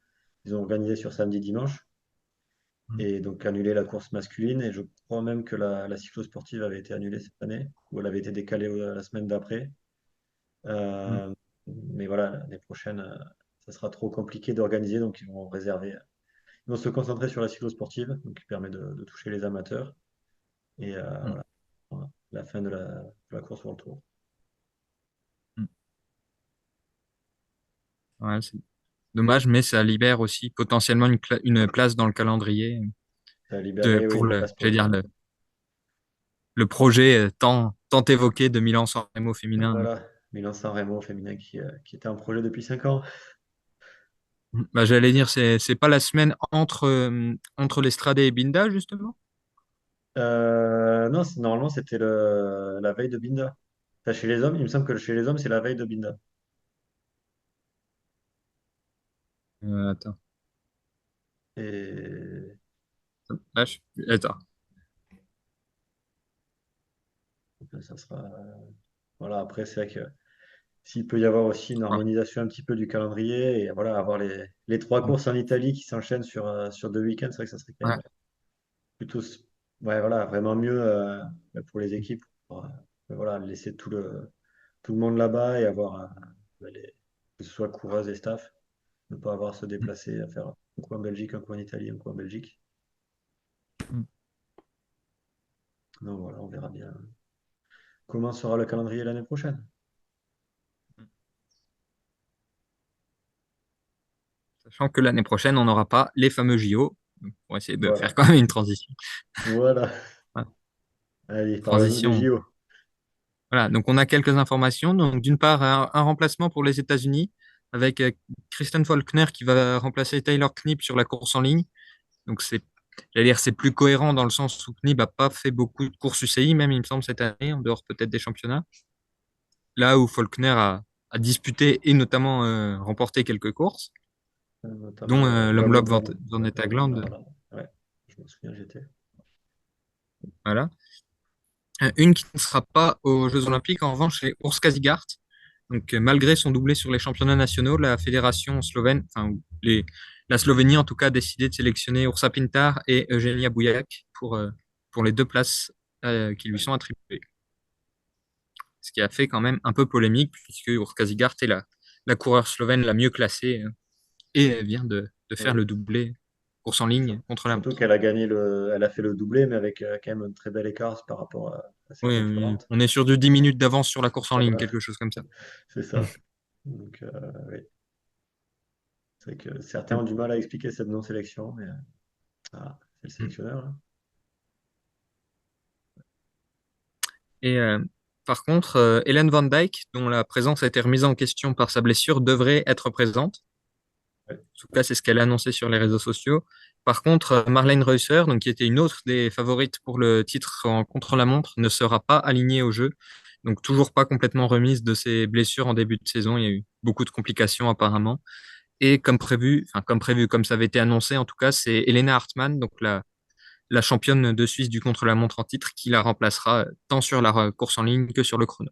[SPEAKER 1] ils ont organisé sur samedi, dimanche.
[SPEAKER 2] mm,
[SPEAKER 1] Et donc annulé la course masculine. Et je crois même que la cyclosportive avait été annulée cette année, ou elle avait été décalée la semaine d'après.
[SPEAKER 2] mm,
[SPEAKER 1] Euh, mais voilà, l'année prochaine, ça sera trop compliqué d'organiser, donc ils vont réserver. Ils vont se concentrer sur la cyclosportive, donc qui permet de toucher les amateurs. Et
[SPEAKER 2] mm.
[SPEAKER 1] voilà, la fin de la course World Tour.
[SPEAKER 2] Ouais, c'est dommage, mais ça libère aussi potentiellement une place dans le calendrier
[SPEAKER 1] Ça a libéré, oui,
[SPEAKER 2] pour
[SPEAKER 1] une place pour
[SPEAKER 2] j'allais
[SPEAKER 1] le
[SPEAKER 2] dire,
[SPEAKER 1] tournoi.
[SPEAKER 2] le projet tant évoqué de Milan-San Remo féminin.
[SPEAKER 1] Voilà, Milan-San Remo féminin qui était en projet depuis 5 ans.
[SPEAKER 2] Bah, j'allais dire, c'est pas la semaine entre l'Estrade et Binda, justement?
[SPEAKER 1] Non, normalement, c'était la veille de Binda. Enfin, chez les hommes, il me semble que chez les hommes, c'est la veille de Binda.
[SPEAKER 2] Attends.
[SPEAKER 1] Et
[SPEAKER 2] Là, attends.
[SPEAKER 1] ça sera. Voilà, après, c'est vrai que s'il peut y avoir aussi une
[SPEAKER 2] Ouais.
[SPEAKER 1] harmonisation un petit peu du calendrier et voilà, avoir les trois courses en Italie qui s'enchaînent sur 2 week-ends, c'est vrai que ça serait quand
[SPEAKER 2] Ouais.
[SPEAKER 1] même plutôt, ouais, voilà, vraiment mieux pour les équipes. Pour, voilà, laisser tout le monde là-bas et avoir que ce soit coureuse et staff, ne pas avoir à se déplacer, à faire un coup en Belgique, un coup en Italie, un coup en Belgique. Donc voilà, on verra bien comment sera le calendrier l'année prochaine.
[SPEAKER 2] Sachant que l'année prochaine, on n'aura pas les fameux JO. Donc, on va essayer de faire
[SPEAKER 1] Voilà,
[SPEAKER 2] quand même une transition.
[SPEAKER 1] voilà.
[SPEAKER 2] Ouais.
[SPEAKER 1] Allez, parle-nous des
[SPEAKER 2] Transition.
[SPEAKER 1] JO.
[SPEAKER 2] Voilà, donc on a quelques informations. Donc d'une part, un remplacement pour les États-Unis avec Kristen Faulkner qui va remplacer Taylor Knibb sur la course en ligne. Donc j'allais dire, c'est plus cohérent dans le sens où Knibb n'a pas fait beaucoup de courses UCI, même il me semble cette année, en dehors peut-être des championnats. Là où Faulkner a disputé et notamment remporté quelques courses,
[SPEAKER 1] Notamment
[SPEAKER 2] dont
[SPEAKER 1] le
[SPEAKER 2] l'Omloop
[SPEAKER 1] Omloop
[SPEAKER 2] Van
[SPEAKER 1] Vandana,
[SPEAKER 2] Etagland.
[SPEAKER 1] voilà. Ouais, je me souviens, j'étais.
[SPEAKER 2] Voilà. Une qui ne sera pas aux Jeux Olympiques, en revanche, c'est Urs Kazigart. Donc, malgré son doublé sur les championnats nationaux, la fédération slovène, enfin, la Slovénie en tout cas, a décidé de sélectionner Ursa Pintar et Eugenia Bouillac pour les deux places qui lui sont attribuées. Ce qui a fait quand même un peu polémique, puisque Urs Kazigart est la coureure slovène la mieux classée et elle vient de faire
[SPEAKER 1] Oui,
[SPEAKER 2] le doublé course en
[SPEAKER 1] c'est ça.
[SPEAKER 2] ligne contre la
[SPEAKER 1] Surtout
[SPEAKER 2] montre.
[SPEAKER 1] qu'elle a gagné elle a fait le doublé, mais avec quand même un très bel écart par rapport à sa
[SPEAKER 2] Oui, oui,
[SPEAKER 1] concurrente.
[SPEAKER 2] on est sur du 10 minutes d'avance sur la course en ligne,
[SPEAKER 1] Voilà,
[SPEAKER 2] quelque chose comme ça.
[SPEAKER 1] c'est ça. Donc, oui. C'est vrai que certains ont du mal à expliquer cette non-sélection, mais c'est le sélectionneur, hein.
[SPEAKER 2] Et par contre, Hélène Van Dyke, dont la présence a été remise en question par sa blessure, devrait être présente.
[SPEAKER 1] Ouais.
[SPEAKER 2] En tout cas, c'est ce qu'elle a annoncé sur les réseaux sociaux. Par contre, Marlène Reusser, donc, qui était une autre des favorites pour le titre en contre-la-montre, ne sera pas alignée au jeu. Donc, toujours pas complètement remise de ses blessures en début de saison. Il y a eu beaucoup de complications apparemment. Et comme ça avait été annoncé, en tout cas, c'est Elena Hartmann, donc la championne de Suisse du contre-la-montre en titre, qui la remplacera tant sur la course en ligne que sur le chrono.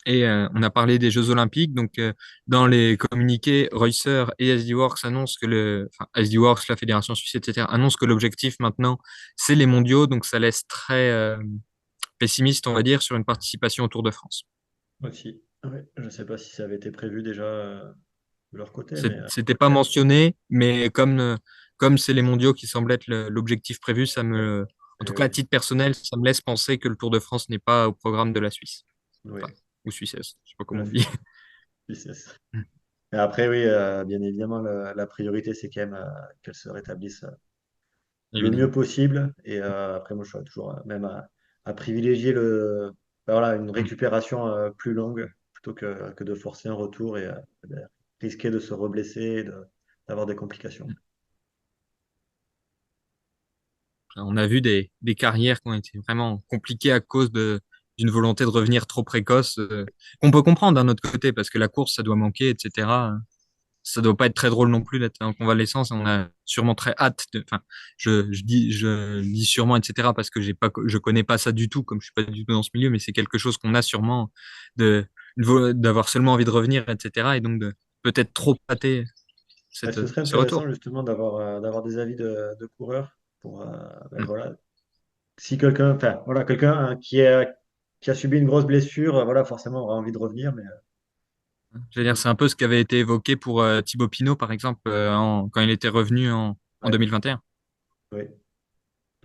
[SPEAKER 2] Et on a parlé des Jeux Olympiques. Donc, dans les communiqués, Reusser et SD Works annoncent enfin, SD Works, la Fédération suisse, etc., annoncent que l'objectif maintenant, c'est les mondiaux. Donc, ça laisse très pessimiste, on va dire, sur une participation au Tour de France.
[SPEAKER 1] Aussi. Ouais. Je ne sais pas si ça avait été prévu déjà de leur côté, mais
[SPEAKER 2] C'était pas mentionné, mais comme c'est les mondiaux qui semblent être l'objectif prévu,
[SPEAKER 1] ouais.
[SPEAKER 2] en tout
[SPEAKER 1] Et
[SPEAKER 2] cas, à
[SPEAKER 1] oui.
[SPEAKER 2] titre personnel, ça me laisse penser que le Tour de France n'est pas au programme de la Suisse.
[SPEAKER 1] Oui.
[SPEAKER 2] Enfin, ou suissesse, je sais pas comment
[SPEAKER 1] La
[SPEAKER 2] on dit.
[SPEAKER 1] Suisse. Et après, oui, bien évidemment, la priorité, c'est quand même qu'elle se rétablisse le mieux
[SPEAKER 2] Évidemment.
[SPEAKER 1] possible. Et après, moi, je suis toujours même à privilégier voilà, une récupération plus longue plutôt que de forcer un retour et risquer de se reblesser et d'avoir des complications.
[SPEAKER 2] On a vu des carrières qui ont été vraiment compliquées à cause d'une volonté de revenir trop précoce, qu'on peut comprendre d'un autre côté, parce que la course, ça doit manquer, etc. Ça doit pas être très drôle non plus d'être en convalescence. On a sûrement très hâte enfin, je dis sûrement, etc. parce que je connais pas ça du tout, comme je suis pas du tout dans ce milieu, mais c'est quelque chose qu'on a sûrement de, d'avoir seulement envie de revenir, etc. Et donc de peut-être trop hâter
[SPEAKER 1] Ouais, ce serait
[SPEAKER 2] ce retour.
[SPEAKER 1] intéressant justement d'avoir des avis de coureurs pour ben
[SPEAKER 2] Mm.
[SPEAKER 1] voilà, si quelqu'un, enfin voilà, quelqu'un qui a subi une grosse blessure, voilà, forcément aura envie de revenir, mais
[SPEAKER 2] Je veux dire, c'est un peu ce qui avait été évoqué pour Thibaut Pinot, par exemple, quand il était revenu en
[SPEAKER 1] ouais,
[SPEAKER 2] 2021.
[SPEAKER 1] oui.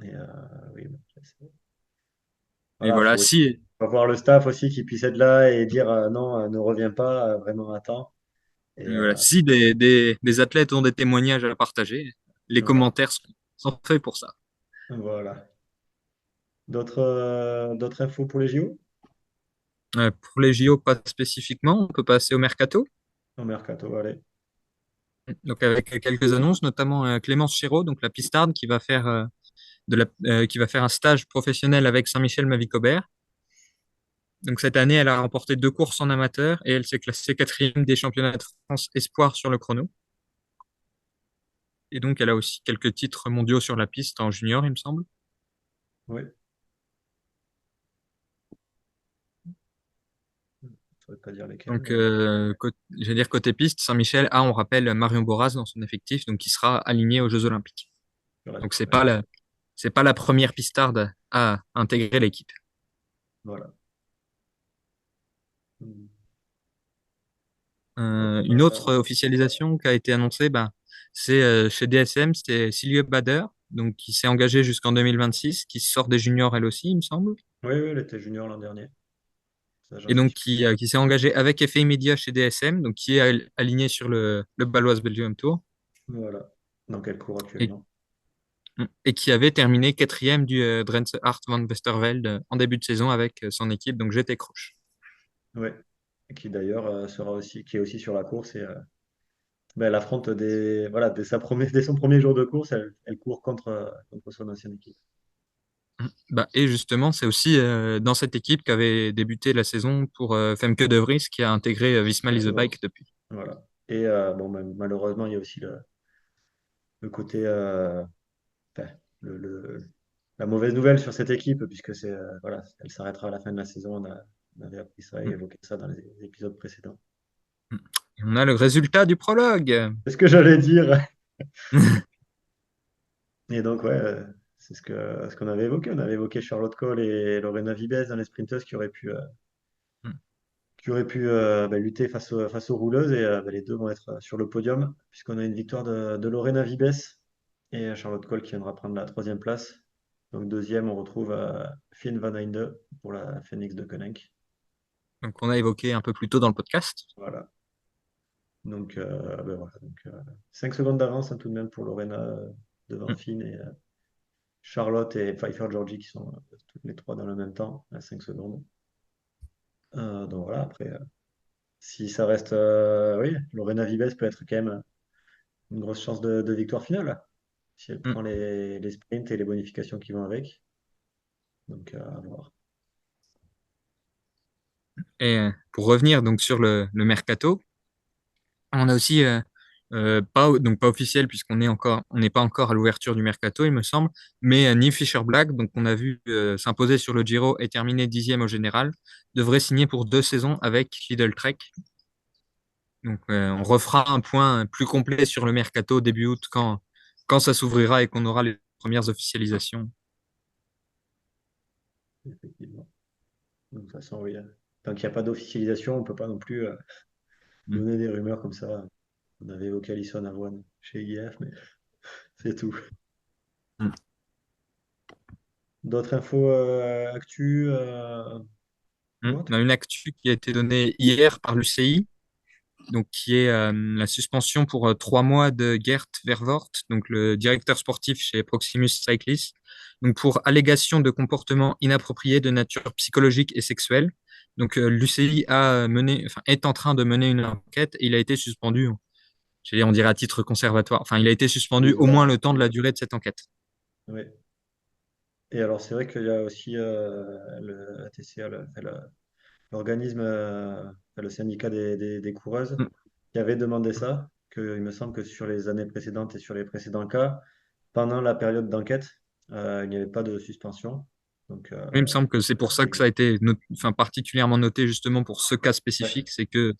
[SPEAKER 1] Et, oui, bon,
[SPEAKER 2] Et
[SPEAKER 1] voilà,
[SPEAKER 2] voilà,
[SPEAKER 1] faut aussi. On va voir le staff aussi qui puisse être là et dire non, ne reviens pas, vraiment attends. Et
[SPEAKER 2] Voilà. Si des athlètes ont des témoignages à partager, les
[SPEAKER 1] voilà.
[SPEAKER 2] commentaires sont faits pour ça.
[SPEAKER 1] Voilà. D'autres infos pour les JO?
[SPEAKER 2] Pour les JO, pas spécifiquement, on peut passer au mercato.
[SPEAKER 1] Au mercato, allez.
[SPEAKER 2] Donc avec quelques annonces, notamment Clémence Chéreau, donc la pistarde qui va faire un stage professionnel avec Saint-Michel Mavic-Aubert. Donc cette année, elle a remporté 2 courses en amateur et elle s'est classée quatrième des championnats de France espoir sur le chrono. Et donc elle a aussi quelques titres mondiaux sur la piste en junior, il me semble.
[SPEAKER 1] Oui, je ne saurais pas dire lesquels,
[SPEAKER 2] Donc
[SPEAKER 1] mais
[SPEAKER 2] j'allais dire côté piste, Saint-Michel a, on rappelle, Marion Boras dans son effectif, donc qui sera aligné aux Jeux Olympiques. Donc
[SPEAKER 1] correct. Ouais.
[SPEAKER 2] c'est pas la première pistarde à intégrer l'équipe.
[SPEAKER 1] Voilà. Hmm.
[SPEAKER 2] Une autre officialisation qui a été annoncée, ben, c'est chez DSM, c'est Silje Bader, donc qui s'est engagée jusqu'en 2026, qui sort des juniors elle aussi, il me semble,
[SPEAKER 1] Oui, oui, elle était junior l'an dernier. Ça,
[SPEAKER 2] et
[SPEAKER 1] j'en ai
[SPEAKER 2] donc
[SPEAKER 1] discuté.
[SPEAKER 2] qui s'est engagée avec effet immédiat chez DSM, donc qui est aligné sur le Baloise Belgium Tour,
[SPEAKER 1] Voilà. Dans quel cours
[SPEAKER 2] et,
[SPEAKER 1] actuellement?
[SPEAKER 2] et qui avait terminé quatrième du Drentse Hart van Westervelde en début de saison avec son équipe, donc GT Croche.
[SPEAKER 1] Oui. Qui d'ailleurs sera aussi, qui est aussi sur la course et ben, elle affronte voilà, dès son premier jour de course, elle court contre son ancienne équipe.
[SPEAKER 2] Bah, et justement, c'est aussi dans cette équipe qu'avait débuté la saison pour Femke De Vries, qui a intégré Visma Lease
[SPEAKER 1] Exactement.
[SPEAKER 2] Bike depuis.
[SPEAKER 1] Voilà. Et bon, malheureusement, il y a aussi le côté, enfin, la mauvaise nouvelle sur cette équipe, puisque voilà, elle s'arrêtera à la fin de la saison. On avait appris ça et
[SPEAKER 2] Mm.
[SPEAKER 1] évoqué ça dans les épisodes précédents.
[SPEAKER 2] Et on a le résultat du prologue.
[SPEAKER 1] C'est ce que j'allais dire. Et donc, ouais, c'est ce qu'on avait évoqué. On avait évoqué Charlotte Cole et Lorena Vibes dans les sprinteuses qui auraient pu lutter face aux rouleuses. Et les deux vont être sur le podium, puisqu'on a une victoire de Lorena Vibes et Charlotte Cole qui viendra prendre la troisième place. Donc, deuxième, on retrouve Finn Van Hinde pour la Phoenix de Koenig.
[SPEAKER 2] Donc, on a évoqué un peu plus tôt dans le podcast.
[SPEAKER 1] Voilà. Donc, ben voilà. Donc, 5 secondes d'avance hein, tout de même pour Lorena devant
[SPEAKER 2] Mm.
[SPEAKER 1] Finn et Charlotte et Pfeiffer Georgie qui sont toutes les trois dans le même temps à 5 secondes. Donc voilà, après, si ça reste, oui, Lorena Vibes peut être quand même une grosse chance de victoire finale si elle
[SPEAKER 2] Mm.
[SPEAKER 1] prend les sprints et les bonifications qui vont avec. Donc, à voir.
[SPEAKER 2] Et pour revenir donc sur le mercato, on a aussi donc pas officiel on n'est pas encore à l'ouverture du mercato, il me semble, mais Niamh Fisher Black, donc on a vu s'imposer sur le Giro et terminer dixième au général, devrait signer pour 2 saisons avec Lidl Trek. Donc, on refera un point plus complet sur le mercato début août quand ça s'ouvrira et qu'on aura les premières officialisations.
[SPEAKER 1] Effectivement. Donc, de toute façon, oui, tant qu'il n'y a pas d'officialisation, on ne peut pas non plus
[SPEAKER 2] Mm.
[SPEAKER 1] donner des rumeurs comme ça. On avait évoqué Alison Avoine chez IF, mais c'est tout.
[SPEAKER 2] Mm.
[SPEAKER 1] D'autres infos actu ou
[SPEAKER 2] On a
[SPEAKER 1] autres?
[SPEAKER 2] une actu qui a été donnée hier par l'UCI, donc qui est la suspension pour 3 mois de Gert Vervoort, donc le directeur sportif chez Proximus Cyclist, donc pour allégation de comportements inappropriés de nature psychologique et sexuelle. Donc l'UCI enfin, est en train de mener une enquête et il a été suspendu. On dirait à titre conservatoire. Enfin, il a été suspendu
[SPEAKER 1] Oui,
[SPEAKER 2] au moins
[SPEAKER 1] voilà.
[SPEAKER 2] le temps de la durée de cette enquête.
[SPEAKER 1] Oui. Et alors, c'est vrai qu'il y a aussi le ATCA, l'organisme, enfin, le syndicat des coureuses,
[SPEAKER 2] Mm.
[SPEAKER 1] qui avait demandé ça, que, il me semble que sur les années précédentes et sur les précédents cas, pendant la période d'enquête, il n'y avait pas de suspension. Donc,
[SPEAKER 2] Il me semble que c'est pour ça que ça a été enfin, particulièrement noté justement pour ce cas
[SPEAKER 1] ouais,
[SPEAKER 2] spécifique, c'est que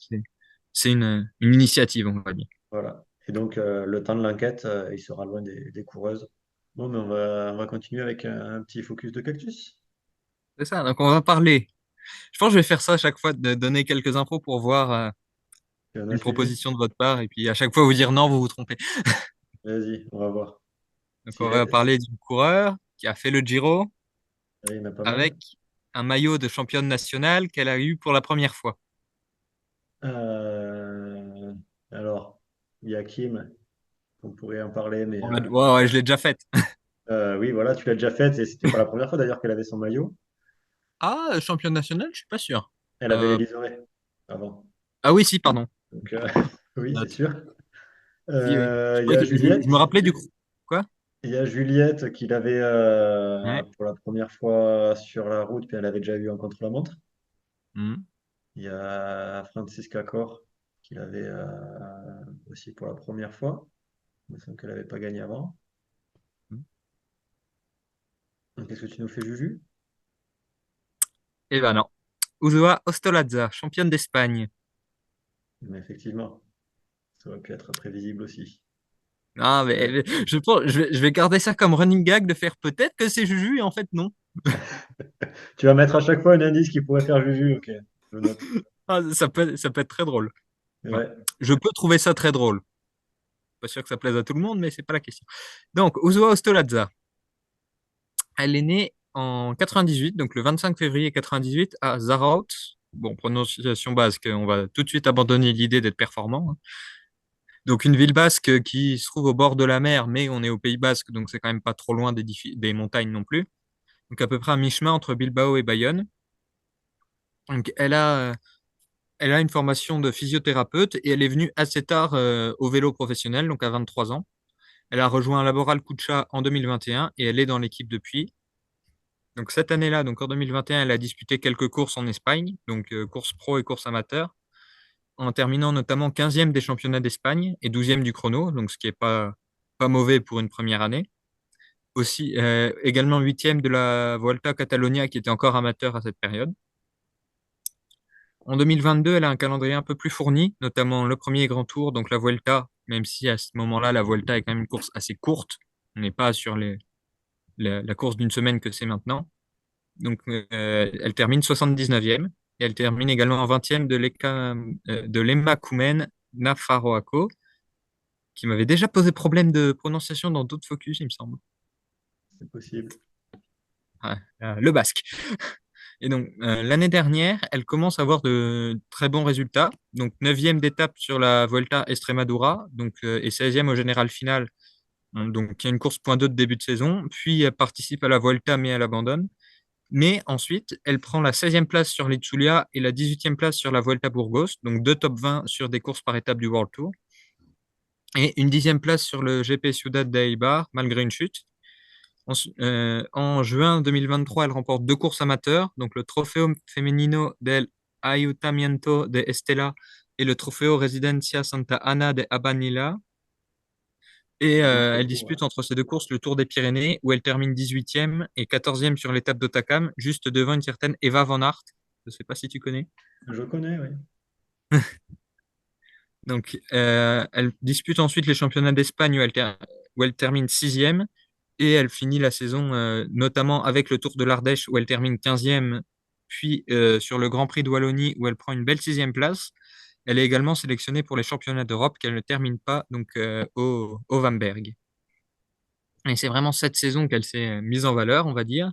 [SPEAKER 2] c'est une initiative, on va dire.
[SPEAKER 1] voilà. Et donc, le temps de l'enquête, il sera loin des coureuses. Bon, mais on va continuer avec un petit focus de cactus.
[SPEAKER 2] C'est ça, donc on va parler. Je pense que je vais faire ça à chaque fois, de donner quelques infos pour voir
[SPEAKER 1] Il y en a
[SPEAKER 2] une
[SPEAKER 1] suivi?
[SPEAKER 2] proposition de votre part, et puis à chaque fois vous dire non, vous vous trompez.
[SPEAKER 1] Vas-y, on va voir.
[SPEAKER 2] Donc
[SPEAKER 1] Si,
[SPEAKER 2] on va parler du coureur qui a fait le Giro
[SPEAKER 1] il y en a pas
[SPEAKER 2] avec
[SPEAKER 1] mal.
[SPEAKER 2] un maillot de championne nationale qu'elle a eu pour la première fois?
[SPEAKER 1] Euh, alors, il y a Kim, on pourrait en parler, mais
[SPEAKER 2] Ouais, ouais, je l'ai déjà faite.
[SPEAKER 1] oui, voilà, tu l'as déjà faite et c'était pas la première fois d'ailleurs qu'elle avait son maillot.
[SPEAKER 2] Ah, championne nationale, je suis pas sûr.
[SPEAKER 1] Elle avait les
[SPEAKER 2] Euh,
[SPEAKER 1] liserés avant.
[SPEAKER 2] ah oui, si, pardon.
[SPEAKER 1] Donc, oui, c'est
[SPEAKER 2] Note.
[SPEAKER 1] sûr.
[SPEAKER 2] Si, oui. Je,
[SPEAKER 1] Il y
[SPEAKER 2] croyais
[SPEAKER 1] a
[SPEAKER 2] je me
[SPEAKER 1] Juliette.
[SPEAKER 2] rappelais du coup. Quoi?
[SPEAKER 1] Il y a Juliette qui l'avait
[SPEAKER 2] Ouais.
[SPEAKER 1] pour la première fois sur la route, puis elle avait déjà eu un contre-la-montre.
[SPEAKER 2] Mhm.
[SPEAKER 1] Il y a Francisca Cor qui l'avait aussi pour la première fois. Il me semble qu'elle n'avait pas gagné avant. Donc, qu'est-ce que tu nous fais, Juju?
[SPEAKER 2] Eh ben non. Uzoa Ostolaza, championne d'Espagne.
[SPEAKER 1] Mais effectivement, ça aurait pu être prévisible aussi.
[SPEAKER 2] Ah,
[SPEAKER 1] Ouais.
[SPEAKER 2] mais je pense, je vais garder ça comme running gag de faire peut-être que c'est Juju et en fait non.
[SPEAKER 1] Tu vas mettre à chaque fois un indice qui pourrait faire Juju. Ok, je note.
[SPEAKER 2] Ah, ça peut être très drôle. Enfin,
[SPEAKER 1] Ouais,
[SPEAKER 2] je peux trouver ça très drôle. Pas sûr que ça plaise à tout le monde, mais c'est pas la question. Donc, Uzoa Ostolaza, elle est née en 98, donc le 25 février 98 à Zaraut. Bon, prononciation basque, on va tout de suite abandonner l'idée d'être performant, hein. Donc, une ville basque qui se trouve au bord de la mer, mais on est au Pays Basque, donc c'est quand même pas trop loin des montagnes non plus. Donc, à peu près à mi-chemin entre Bilbao et Bayonne. Donc, elle a une formation de physiothérapeute et elle est venue assez tard au vélo professionnel, donc à 23 ans. Elle a rejoint Laboral Cucha en 2021 et elle est dans l'équipe depuis. Donc cette année-là, donc en 2021, elle a disputé quelques courses en Espagne, donc courses pro et courses amateurs, en terminant notamment 15e des championnats d'Espagne et 12e du chrono, donc ce qui est pas mauvais pour une première année. Aussi, également 8e de la Vuelta a Catalonia, qui était encore amateur à cette période. En 2022, elle a un calendrier un peu plus fourni, notamment le premier grand tour, donc la Vuelta, même si à ce moment-là, la Vuelta est quand même une course assez courte. On n'est pas sur la course d'une semaine que c'est maintenant. Donc, elle termine 79e et elle termine également 20e de l'Emakumen Nafarroako, qui m'avait déjà posé problème de prononciation dans d'autres focus, il me semble.
[SPEAKER 1] c'est possible.
[SPEAKER 2] Ouais, le basque. Et donc, l'année dernière, elle commence à avoir de très bons résultats. Donc, 9e d'étape sur la Volta Extremadura, donc, et 16e au général final. Donc, il y a une course point 2 de début de saison. Puis, elle participe à la Volta, mais elle abandonne. Mais ensuite, elle prend la 16e place sur l'Itzulia et la 18e place sur la Vuelta Burgos, donc deux top 20 sur des courses par étapes du World Tour. Et une 10e place sur le GP Ciudad de Eibar, malgré une chute. En juin 2023, elle remporte deux courses amateurs, donc le Trofeo Femenino del Ayuntamiento de Estella et le Trofeo Residencia Santa Ana de Abanilla. Et
[SPEAKER 1] Des bons
[SPEAKER 2] elle
[SPEAKER 1] chronos, ouais.
[SPEAKER 2] dispute entre ces deux courses le Tour des Pyrénées, où elle termine 18e et 14e sur l'étape d'Otakam, juste devant une certaine Eva Van Aert. Je ne sais pas si tu connais.
[SPEAKER 1] Je connais, oui.
[SPEAKER 2] Donc, elle dispute ensuite les championnats d'Espagne, où elle termine 6e. Et elle finit la saison notamment avec le Tour de l'Ardèche, où elle termine 15e, puis sur le Grand Prix de Wallonie, où elle prend une belle 6e place. Elle est également sélectionnée pour les championnats d'Europe qu'elle ne termine pas donc au Vanberg. Et c'est vraiment cette saison qu'elle s'est mise en valeur, on va dire.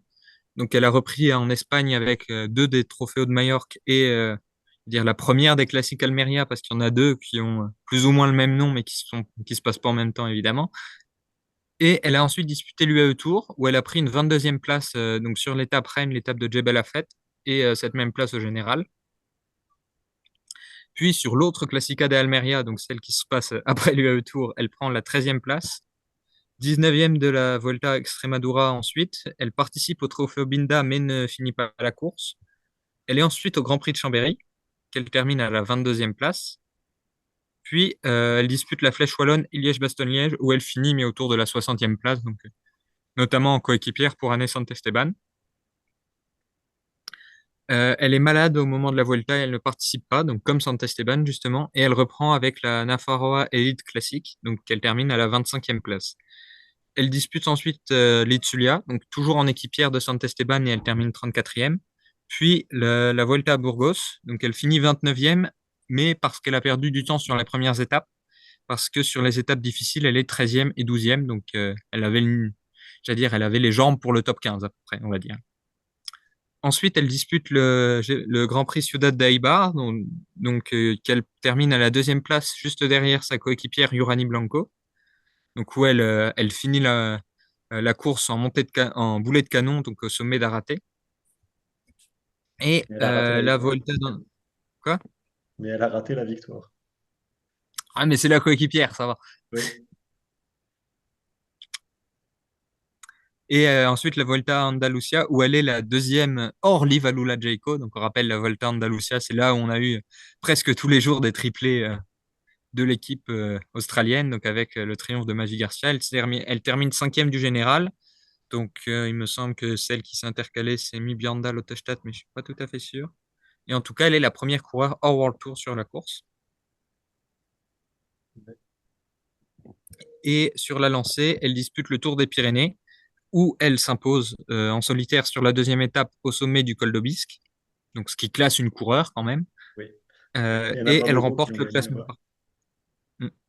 [SPEAKER 2] Donc elle a repris en Espagne avec deux des Troféos de Majorque et dire la première des Classiques Almeria, parce qu'il y en a deux qui ont plus ou moins le même nom, mais qui se passent pas en même temps, évidemment. Et elle a ensuite disputé l'UAE Tour, où elle a pris une 22e place donc sur l'étape Rennes, l'étape de Jebel Afet, et cette même place au général. Puis sur l'autre Classica de Almeria, donc celle qui se passe après l'UAE Tour, elle prend la 13e place. 19e de la Volta Extremadura ensuite. Elle participe au Trofeo Binda, mais ne finit pas la course. Elle est ensuite au Grand Prix de Chambéry, qu'elle termine à la 22e place. Puis, elle dispute la Flèche Wallonne Liège-Bastogne-Liège, où elle finit, mais autour de la 60e place, donc notamment en coéquipière pour Anne Sant-Esteban. Elle est malade au moment de la Vuelta et elle ne participe pas, donc comme Sant-Esteban justement, et elle reprend avec la Nafarroa Elite Classique, donc qu'elle termine à la 25e place. Elle dispute ensuite l'Itzulia, donc toujours en équipière de Sant-Esteban et elle termine 34e. Puis la Vuelta à Burgos, donc elle finit 29e, mais parce qu'elle a perdu du temps sur les premières étapes, parce que sur les étapes difficiles, elle est 13e et 12e, donc elle avait, j'allais dire, elle avait les jambes pour le top 15 à peu près, on va dire. ensuite, elle dispute le Grand Prix Ciudad de Eibar, qu'elle termine à la deuxième place, juste derrière sa coéquipière Urani Blanco. Donc où elle finit la course en en boulet de canon, donc au sommet d'Arate. Et
[SPEAKER 1] Mais elle a raté la
[SPEAKER 2] la
[SPEAKER 1] victoire.
[SPEAKER 2] Volta quoi?
[SPEAKER 1] Mais elle a raté la victoire.
[SPEAKER 2] Ah, mais c'est la coéquipière, ça va.
[SPEAKER 1] Oui.
[SPEAKER 2] Et ensuite, la Volta Andalusia, où elle est la deuxième hors Liv Alula Jayco. Donc, on rappelle, la Volta Andalusia, c'est là où on a eu presque tous les jours des triplés de l'équipe australienne, donc avec le triomphe de Magie Garcia. Elle termine cinquième du général. Donc, il me semble que celle qui s'est intercalée, c'est Mi Bianda Lottestadt, mais je suis pas tout à fait sûr. Et en tout cas, elle est la première coureur hors World Tour sur la course. Et sur la lancée, elle dispute le Tour des Pyrénées, où elle s'impose en solitaire sur la deuxième étape au sommet du col d'Aubisque, donc ce qui classe une coureure quand même.
[SPEAKER 1] Oui. Il n'y en a
[SPEAKER 2] Et
[SPEAKER 1] pas
[SPEAKER 2] elle
[SPEAKER 1] beaucoup qui
[SPEAKER 2] remporte
[SPEAKER 1] ont
[SPEAKER 2] le
[SPEAKER 1] gagné
[SPEAKER 2] classement
[SPEAKER 1] là-bas.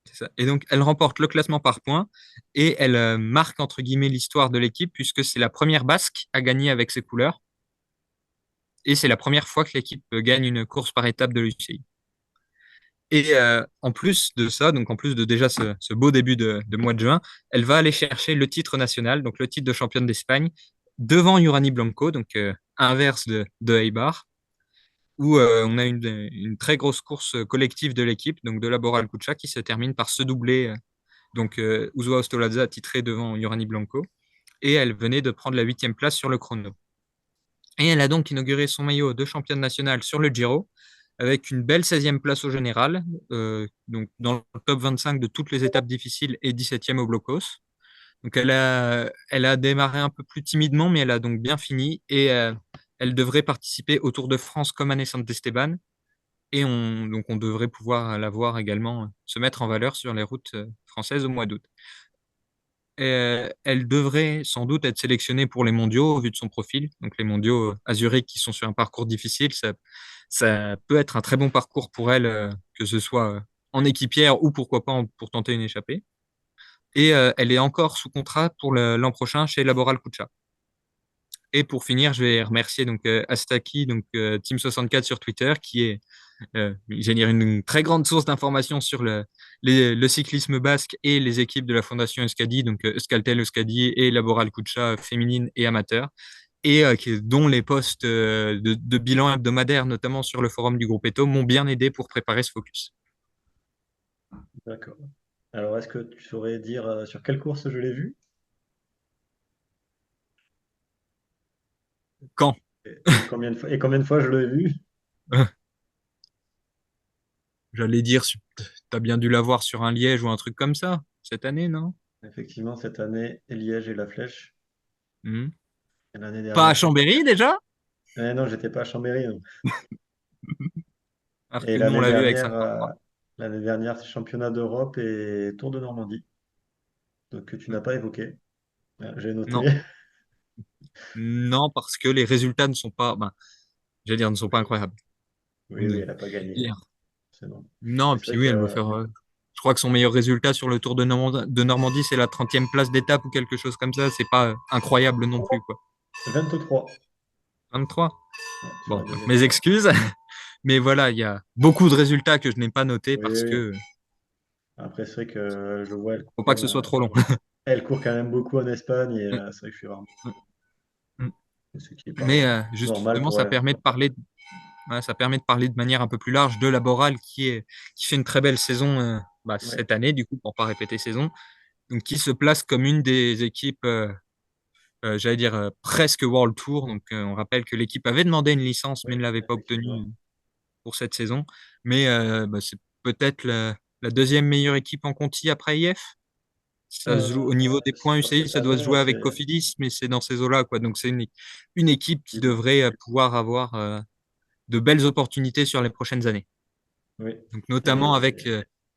[SPEAKER 2] C'est ça. Et donc, elle remporte le classement par points et elle marque entre guillemets l'histoire de l'équipe puisque c'est la première basque à gagner avec ses couleurs et c'est la première fois que l'équipe gagne une course par étape de l'UCI. Et en plus de ça, donc en plus de déjà ce beau début de mois de juin, elle va aller chercher le titre national, donc le titre de championne d'Espagne, devant Urani Blanco, donc inverse de Eibar, où on a une très grosse course collective de l'équipe, donc de Laboral Cuccia, qui se termine par se doubler. Donc Uzoa Ostolaza titré devant Urani Blanco, et elle venait de prendre la huitième place sur le chrono. Et elle a donc inauguré son maillot de championne nationale sur le Giro, avec une belle 16e place au général, donc dans le top 25 de toutes les étapes difficiles et 17e au blocos. Donc elle a démarré un peu plus timidement, mais elle a donc bien fini et elle devrait participer au Tour de France comme année Esteban. Et donc on devrait pouvoir la voir également se mettre en valeur sur les routes françaises au mois d'août. Elle devrait sans doute être sélectionnée pour les mondiaux au vu de son profil. Donc les mondiaux à Zurich qui sont sur un parcours difficile, ça peut être un très bon parcours pour elle, que ce soit en équipière ou pourquoi pas pour tenter une échappée. Et elle est encore sous contrat pour l'an prochain chez Laboral Cuccia. Et pour finir, je vais remercier donc Astaki, donc Team 64 sur Twitter, qui est j'ai dire une très grande source d'informations sur le cyclisme basque et les équipes de la Fondation Euskadi, donc Euskaltel Euskadi et Laboral Cuccia féminine et amateur, et dont les posts de bilan hebdomadaire, notamment sur le forum du groupe Eto, m'ont bien aidé pour préparer ce focus.
[SPEAKER 1] D'accord. Alors, est-ce que tu saurais dire sur quelle course je l'ai vu?
[SPEAKER 2] Quand?
[SPEAKER 1] Et combien de fois je l'ai vu?
[SPEAKER 2] J'allais dire, tu as bien dû l'avoir sur un Liège ou un truc comme ça, cette année, non?
[SPEAKER 1] Effectivement, cette année, Liège et La Flèche.
[SPEAKER 2] Hmm.
[SPEAKER 1] Et l'année
[SPEAKER 2] Pas à
[SPEAKER 1] dernière, c'était.
[SPEAKER 2] Chambéry déjà?
[SPEAKER 1] Non, j'étais pas à Chambéry, non.
[SPEAKER 2] Alors
[SPEAKER 1] Et
[SPEAKER 2] que nous, on l'a vu avec 50.
[SPEAKER 1] l'année dernière, c'est championnat d'Europe et Tour de Normandie. Donc, que tu n'as pas évoqué. J'ai noté.
[SPEAKER 2] Non, non, parce que les résultats ne sont pas, ben, j'allais dire, ne sont pas
[SPEAKER 1] Oui,
[SPEAKER 2] incroyables.
[SPEAKER 1] oui, oui,
[SPEAKER 2] Ne-
[SPEAKER 1] elle n'a pas gagné.
[SPEAKER 2] hier.
[SPEAKER 1] C'est bon.
[SPEAKER 2] Non,
[SPEAKER 1] Mais
[SPEAKER 2] et
[SPEAKER 1] c'est
[SPEAKER 2] puis
[SPEAKER 1] vrai
[SPEAKER 2] oui, elle veut
[SPEAKER 1] que
[SPEAKER 2] faire. Je crois que son meilleur résultat sur le Tour de Normandie, c'est la 30e place d'étape ou quelque chose comme ça. C'est pas incroyable non plus, quoi.
[SPEAKER 1] 23,
[SPEAKER 2] 23.
[SPEAKER 1] ouais, sur
[SPEAKER 2] Bon,
[SPEAKER 1] la deuxième
[SPEAKER 2] mes
[SPEAKER 1] étape.
[SPEAKER 2] excuses. Mais voilà, il y a beaucoup de résultats que je n'ai pas notés
[SPEAKER 1] Oui,
[SPEAKER 2] parce
[SPEAKER 1] oui.
[SPEAKER 2] que
[SPEAKER 1] Après, c'est vrai que je vois,
[SPEAKER 2] faut pas que ce soit trop long.
[SPEAKER 1] elle court quand même beaucoup en Espagne et c'est vrai que je suis vraiment. Ce qui n'est
[SPEAKER 2] Mais
[SPEAKER 1] pas normal
[SPEAKER 2] justement,
[SPEAKER 1] pour elle.
[SPEAKER 2] ça permet de parler de manière un peu plus large de Laboral qui fait une très belle saison
[SPEAKER 1] Ouais.
[SPEAKER 2] cette année, du coup, pour pas répéter saison, donc qui se place comme une des équipes, j'allais dire presque World Tour. Donc, on rappelle que l'équipe avait demandé une licence mais
[SPEAKER 1] Oui,
[SPEAKER 2] ne l'avait pas obtenue
[SPEAKER 1] effectivement.
[SPEAKER 2] pour cette saison. Mais c'est peut-être la deuxième meilleure équipe en Conti après IF. Ça se joue au niveau des points
[SPEAKER 1] Sur
[SPEAKER 2] UCI,
[SPEAKER 1] cette
[SPEAKER 2] ça doit
[SPEAKER 1] année,
[SPEAKER 2] se jouer avec Cofidis, mais c'est dans ces eaux-là, quoi. Donc, c'est une équipe qui devrait pouvoir avoir de belles opportunités sur les prochaines années.
[SPEAKER 1] oui.
[SPEAKER 2] Donc,
[SPEAKER 1] Et
[SPEAKER 2] notamment avec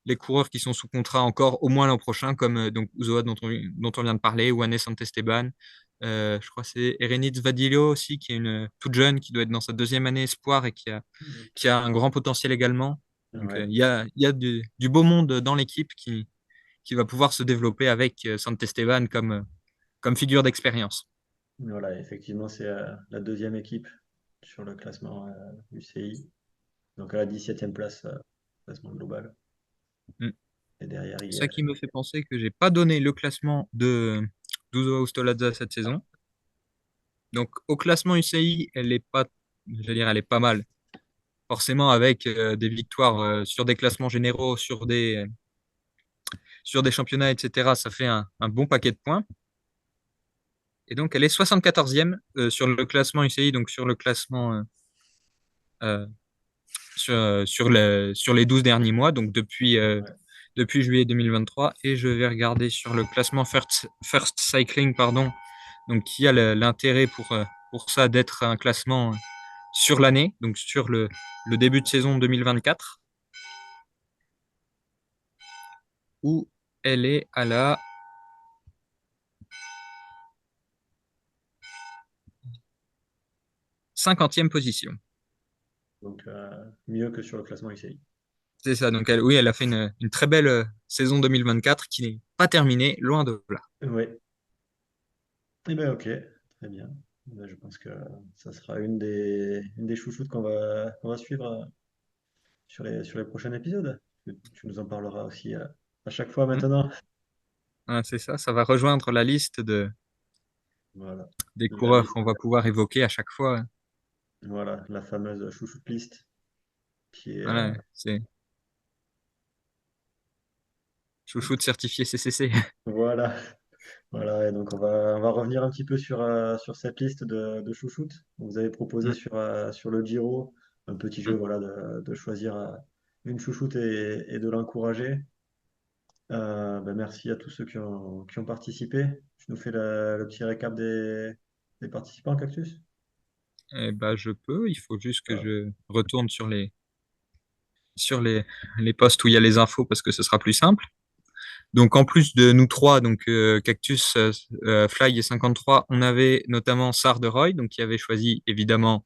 [SPEAKER 2] les coureurs qui sont sous contrat encore au moins l'an prochain, comme donc Uzoa dont on vient de parler, ou Anne Santesteban. Je crois que c'est Erenit Vadillo aussi, qui est une toute jeune, qui doit être dans sa deuxième année espoir et qui a un grand potentiel également. Donc,
[SPEAKER 1] ouais.
[SPEAKER 2] il y a du beau monde dans l'équipe qui va pouvoir se développer avec Santesteban comme figure d'expérience.
[SPEAKER 1] Voilà, effectivement, c'est la deuxième équipe. sur le classement UCI. Donc à la 17e place, classement global.
[SPEAKER 2] Mm.
[SPEAKER 1] Et derrière
[SPEAKER 2] Ça
[SPEAKER 1] IF.
[SPEAKER 2] qui me fait penser que j'ai pas donné le classement de d'Uzo Austolaza cette saison. Donc au classement UCI, elle est pas, je veux dire, elle est pas mal. Forcément avec des victoires sur des classements généraux, sur des championnats, etc. Ça fait un bon paquet de points. Et donc elle est 74e sur le classement UCI, donc sur le classement euh, sur les 12 derniers mois, donc
[SPEAKER 1] Ouais.
[SPEAKER 2] depuis juillet 2023. Et je vais regarder sur le classement First Cycling, pardon, donc qui a l'intérêt pour ça d'être un classement sur l'année, donc sur le début de saison 2024, où elle est à la 50e position.
[SPEAKER 1] Donc mieux que sur le classement UCI.
[SPEAKER 2] C'est ça, donc elle, oui, elle a fait une très belle saison 2024 qui n'est pas terminée, loin de là.
[SPEAKER 1] Oui. Eh bien ok, très bien. Je pense que ça sera une des chouchoutes qu'on va suivre sur les prochains épisodes. Tu nous en parleras aussi à chaque fois
[SPEAKER 2] Hmm.
[SPEAKER 1] maintenant.
[SPEAKER 2] Ah, c'est ça, ça va rejoindre la liste
[SPEAKER 1] Voilà.
[SPEAKER 2] des
[SPEAKER 1] La
[SPEAKER 2] coureurs
[SPEAKER 1] liste,
[SPEAKER 2] qu'on va pouvoir évoquer à chaque fois.
[SPEAKER 1] voilà, la fameuse chouchoute list qui est
[SPEAKER 2] Voilà, c'est chouchoute certifié CCC.
[SPEAKER 1] voilà, voilà. Et donc on va revenir un petit peu sur cette liste de chouchoutes. Vous avez proposé
[SPEAKER 2] Hmm,
[SPEAKER 1] sur le Giro un petit jeu,
[SPEAKER 2] hmm.
[SPEAKER 1] voilà, de choisir une chouchoute et de l'encourager. Ben, merci à tous ceux qui ont participé. Tu nous fais le petit récap des participants, Cactus?
[SPEAKER 2] Eh ben, je peux, il faut juste que
[SPEAKER 1] Ah,
[SPEAKER 2] je retourne sur les posts où il y a les infos parce que ce sera plus simple. Donc, en plus de nous trois, donc Cactus, Fly et 53, on avait notamment Sar de Roy, donc qui avait choisi évidemment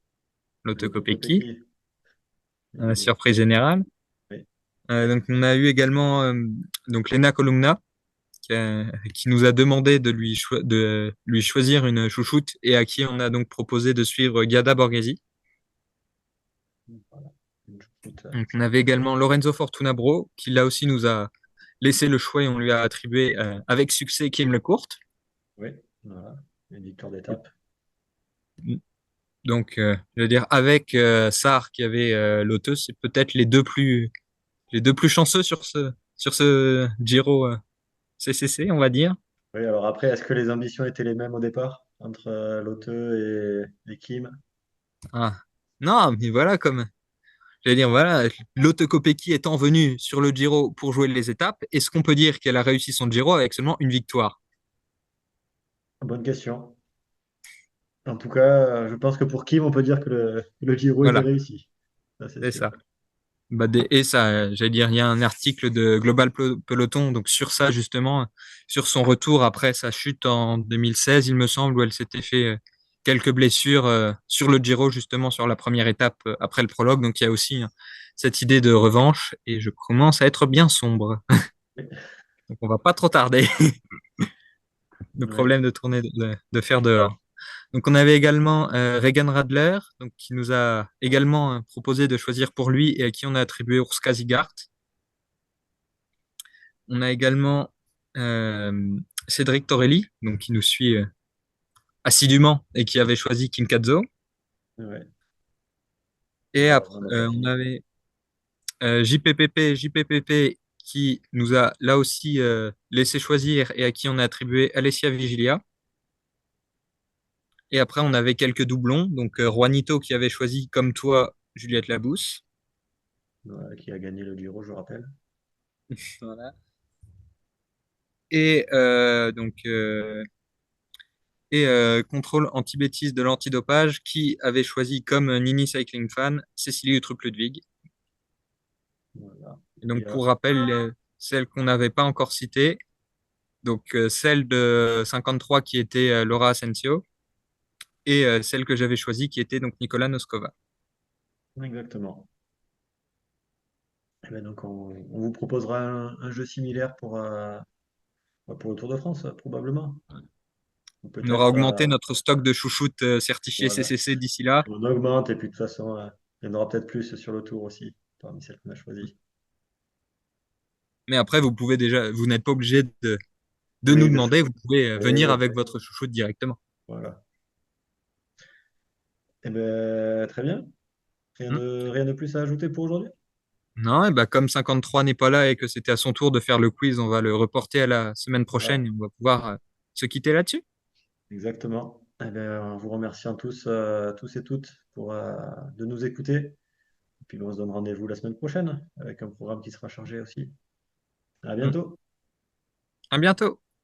[SPEAKER 2] l'autocopéki,
[SPEAKER 1] L'Autocopéki. Et-
[SPEAKER 2] surprise générale.
[SPEAKER 1] oui,
[SPEAKER 2] Donc, on a eu également donc Lena Columna qui nous a demandé de lui choisir une chouchoute et à qui on a donc proposé de suivre Giada Borghesi.
[SPEAKER 1] voilà. Une chouchoute,
[SPEAKER 2] Donc, on avait également Lorenzo Fortuna Bro, qui là aussi nous a laissé le choix et on lui a attribué avec succès Kim LeCourt.
[SPEAKER 1] oui, voilà. Une victoire d'étape.
[SPEAKER 2] Donc, je veux dire, avec Sarr qui avait l'auto, c'est peut-être les deux plus chanceux sur ce Giro CCC, on va dire.
[SPEAKER 1] Oui, alors après, est-ce que les ambitions étaient les mêmes au départ entre Lotte et Kim?
[SPEAKER 2] Ah. Non, mais voilà, je veux dire, voilà, Lotte Kopecky étant venu sur le Giro pour jouer les étapes, est-ce qu'on peut dire qu'elle a réussi son Giro avec seulement une victoire?
[SPEAKER 1] Bonne question. En tout cas, je pense que pour Kim, on peut dire que le Giro était
[SPEAKER 2] Voilà,
[SPEAKER 1] réussi. Ça, c'est
[SPEAKER 2] c'est
[SPEAKER 1] sûr.
[SPEAKER 2] ça. Bah, et ça, j'allais dire, il y a un article de Global Peloton, donc sur ça justement, sur son retour après sa chute en 2016, il me semble, où elle s'était fait quelques blessures sur le Giro, justement sur la première étape après le prologue. Donc il y a aussi cette idée de revanche, et je commence à être bien sombre. Donc on va pas trop tarder. Le
[SPEAKER 1] Oui,
[SPEAKER 2] problème de tourner, de faire dehors. Donc on avait également Regan Radler, donc qui nous a également proposé de choisir pour lui et à qui on a attribué Urska Zigart. On a également Cédric Torelli, donc qui nous suit assidûment et qui avait choisi Kim Kazo.
[SPEAKER 1] ouais.
[SPEAKER 2] Et après,
[SPEAKER 1] Malheureusement, il n'a pas
[SPEAKER 2] on
[SPEAKER 1] fini.
[SPEAKER 2] avait JPPP qui nous a là aussi laissé choisir et à qui on a attribué Alessia Vigilia. Et après, on avait quelques doublons, donc Juanito qui avait choisi comme toi Juliette Labousse.
[SPEAKER 1] Voilà, qui a gagné le Giro, je rappelle.
[SPEAKER 2] Voilà. Et contrôle anti-bêtise de l'antidopage qui avait choisi comme Nini Cycling Fan Cécilie Uttrup-Ludwig.
[SPEAKER 1] Voilà.
[SPEAKER 2] Et donc,
[SPEAKER 1] Et,
[SPEAKER 2] pour rappel, celle qu'on n'avait pas encore citée, donc celle de 53 qui était Laura Asensio et celle que j'avais choisie qui était donc Nicolas Noskova.
[SPEAKER 1] exactement. Eh ben, donc, on vous proposera un jeu similaire pour le Tour de France, probablement. Ou
[SPEAKER 2] On aura
[SPEAKER 1] peut-être,
[SPEAKER 2] augmenté notre stock de chouchoutes certifiés
[SPEAKER 1] voilà,
[SPEAKER 2] CCC d'ici là.
[SPEAKER 1] on augmente et puis de toute façon, il y en aura peut-être plus sur le tour aussi, parmi celles qu'on a choisies.
[SPEAKER 2] Mais après, vous n'êtes pas obligé de nous
[SPEAKER 1] Oui,
[SPEAKER 2] demander, vous pouvez venir
[SPEAKER 1] oui,
[SPEAKER 2] avec votre chouchoute directement.
[SPEAKER 1] voilà. Eh ben, très bien.
[SPEAKER 2] Hmm.
[SPEAKER 1] Rien de plus à ajouter pour aujourd'hui?
[SPEAKER 2] Non, et bah, comme 53 n'est pas là et que c'était à son tour de faire le quiz, on va le reporter à la semaine prochaine
[SPEAKER 1] Voilà,
[SPEAKER 2] et on va pouvoir se quitter là-dessus.
[SPEAKER 1] exactement. Eh ben, en vous remerciant tous et toutes de nous écouter. Et puis on se donne rendez-vous la semaine prochaine avec un programme qui sera chargé aussi. À
[SPEAKER 2] Hmm.
[SPEAKER 1] bientôt.
[SPEAKER 2] À bientôt.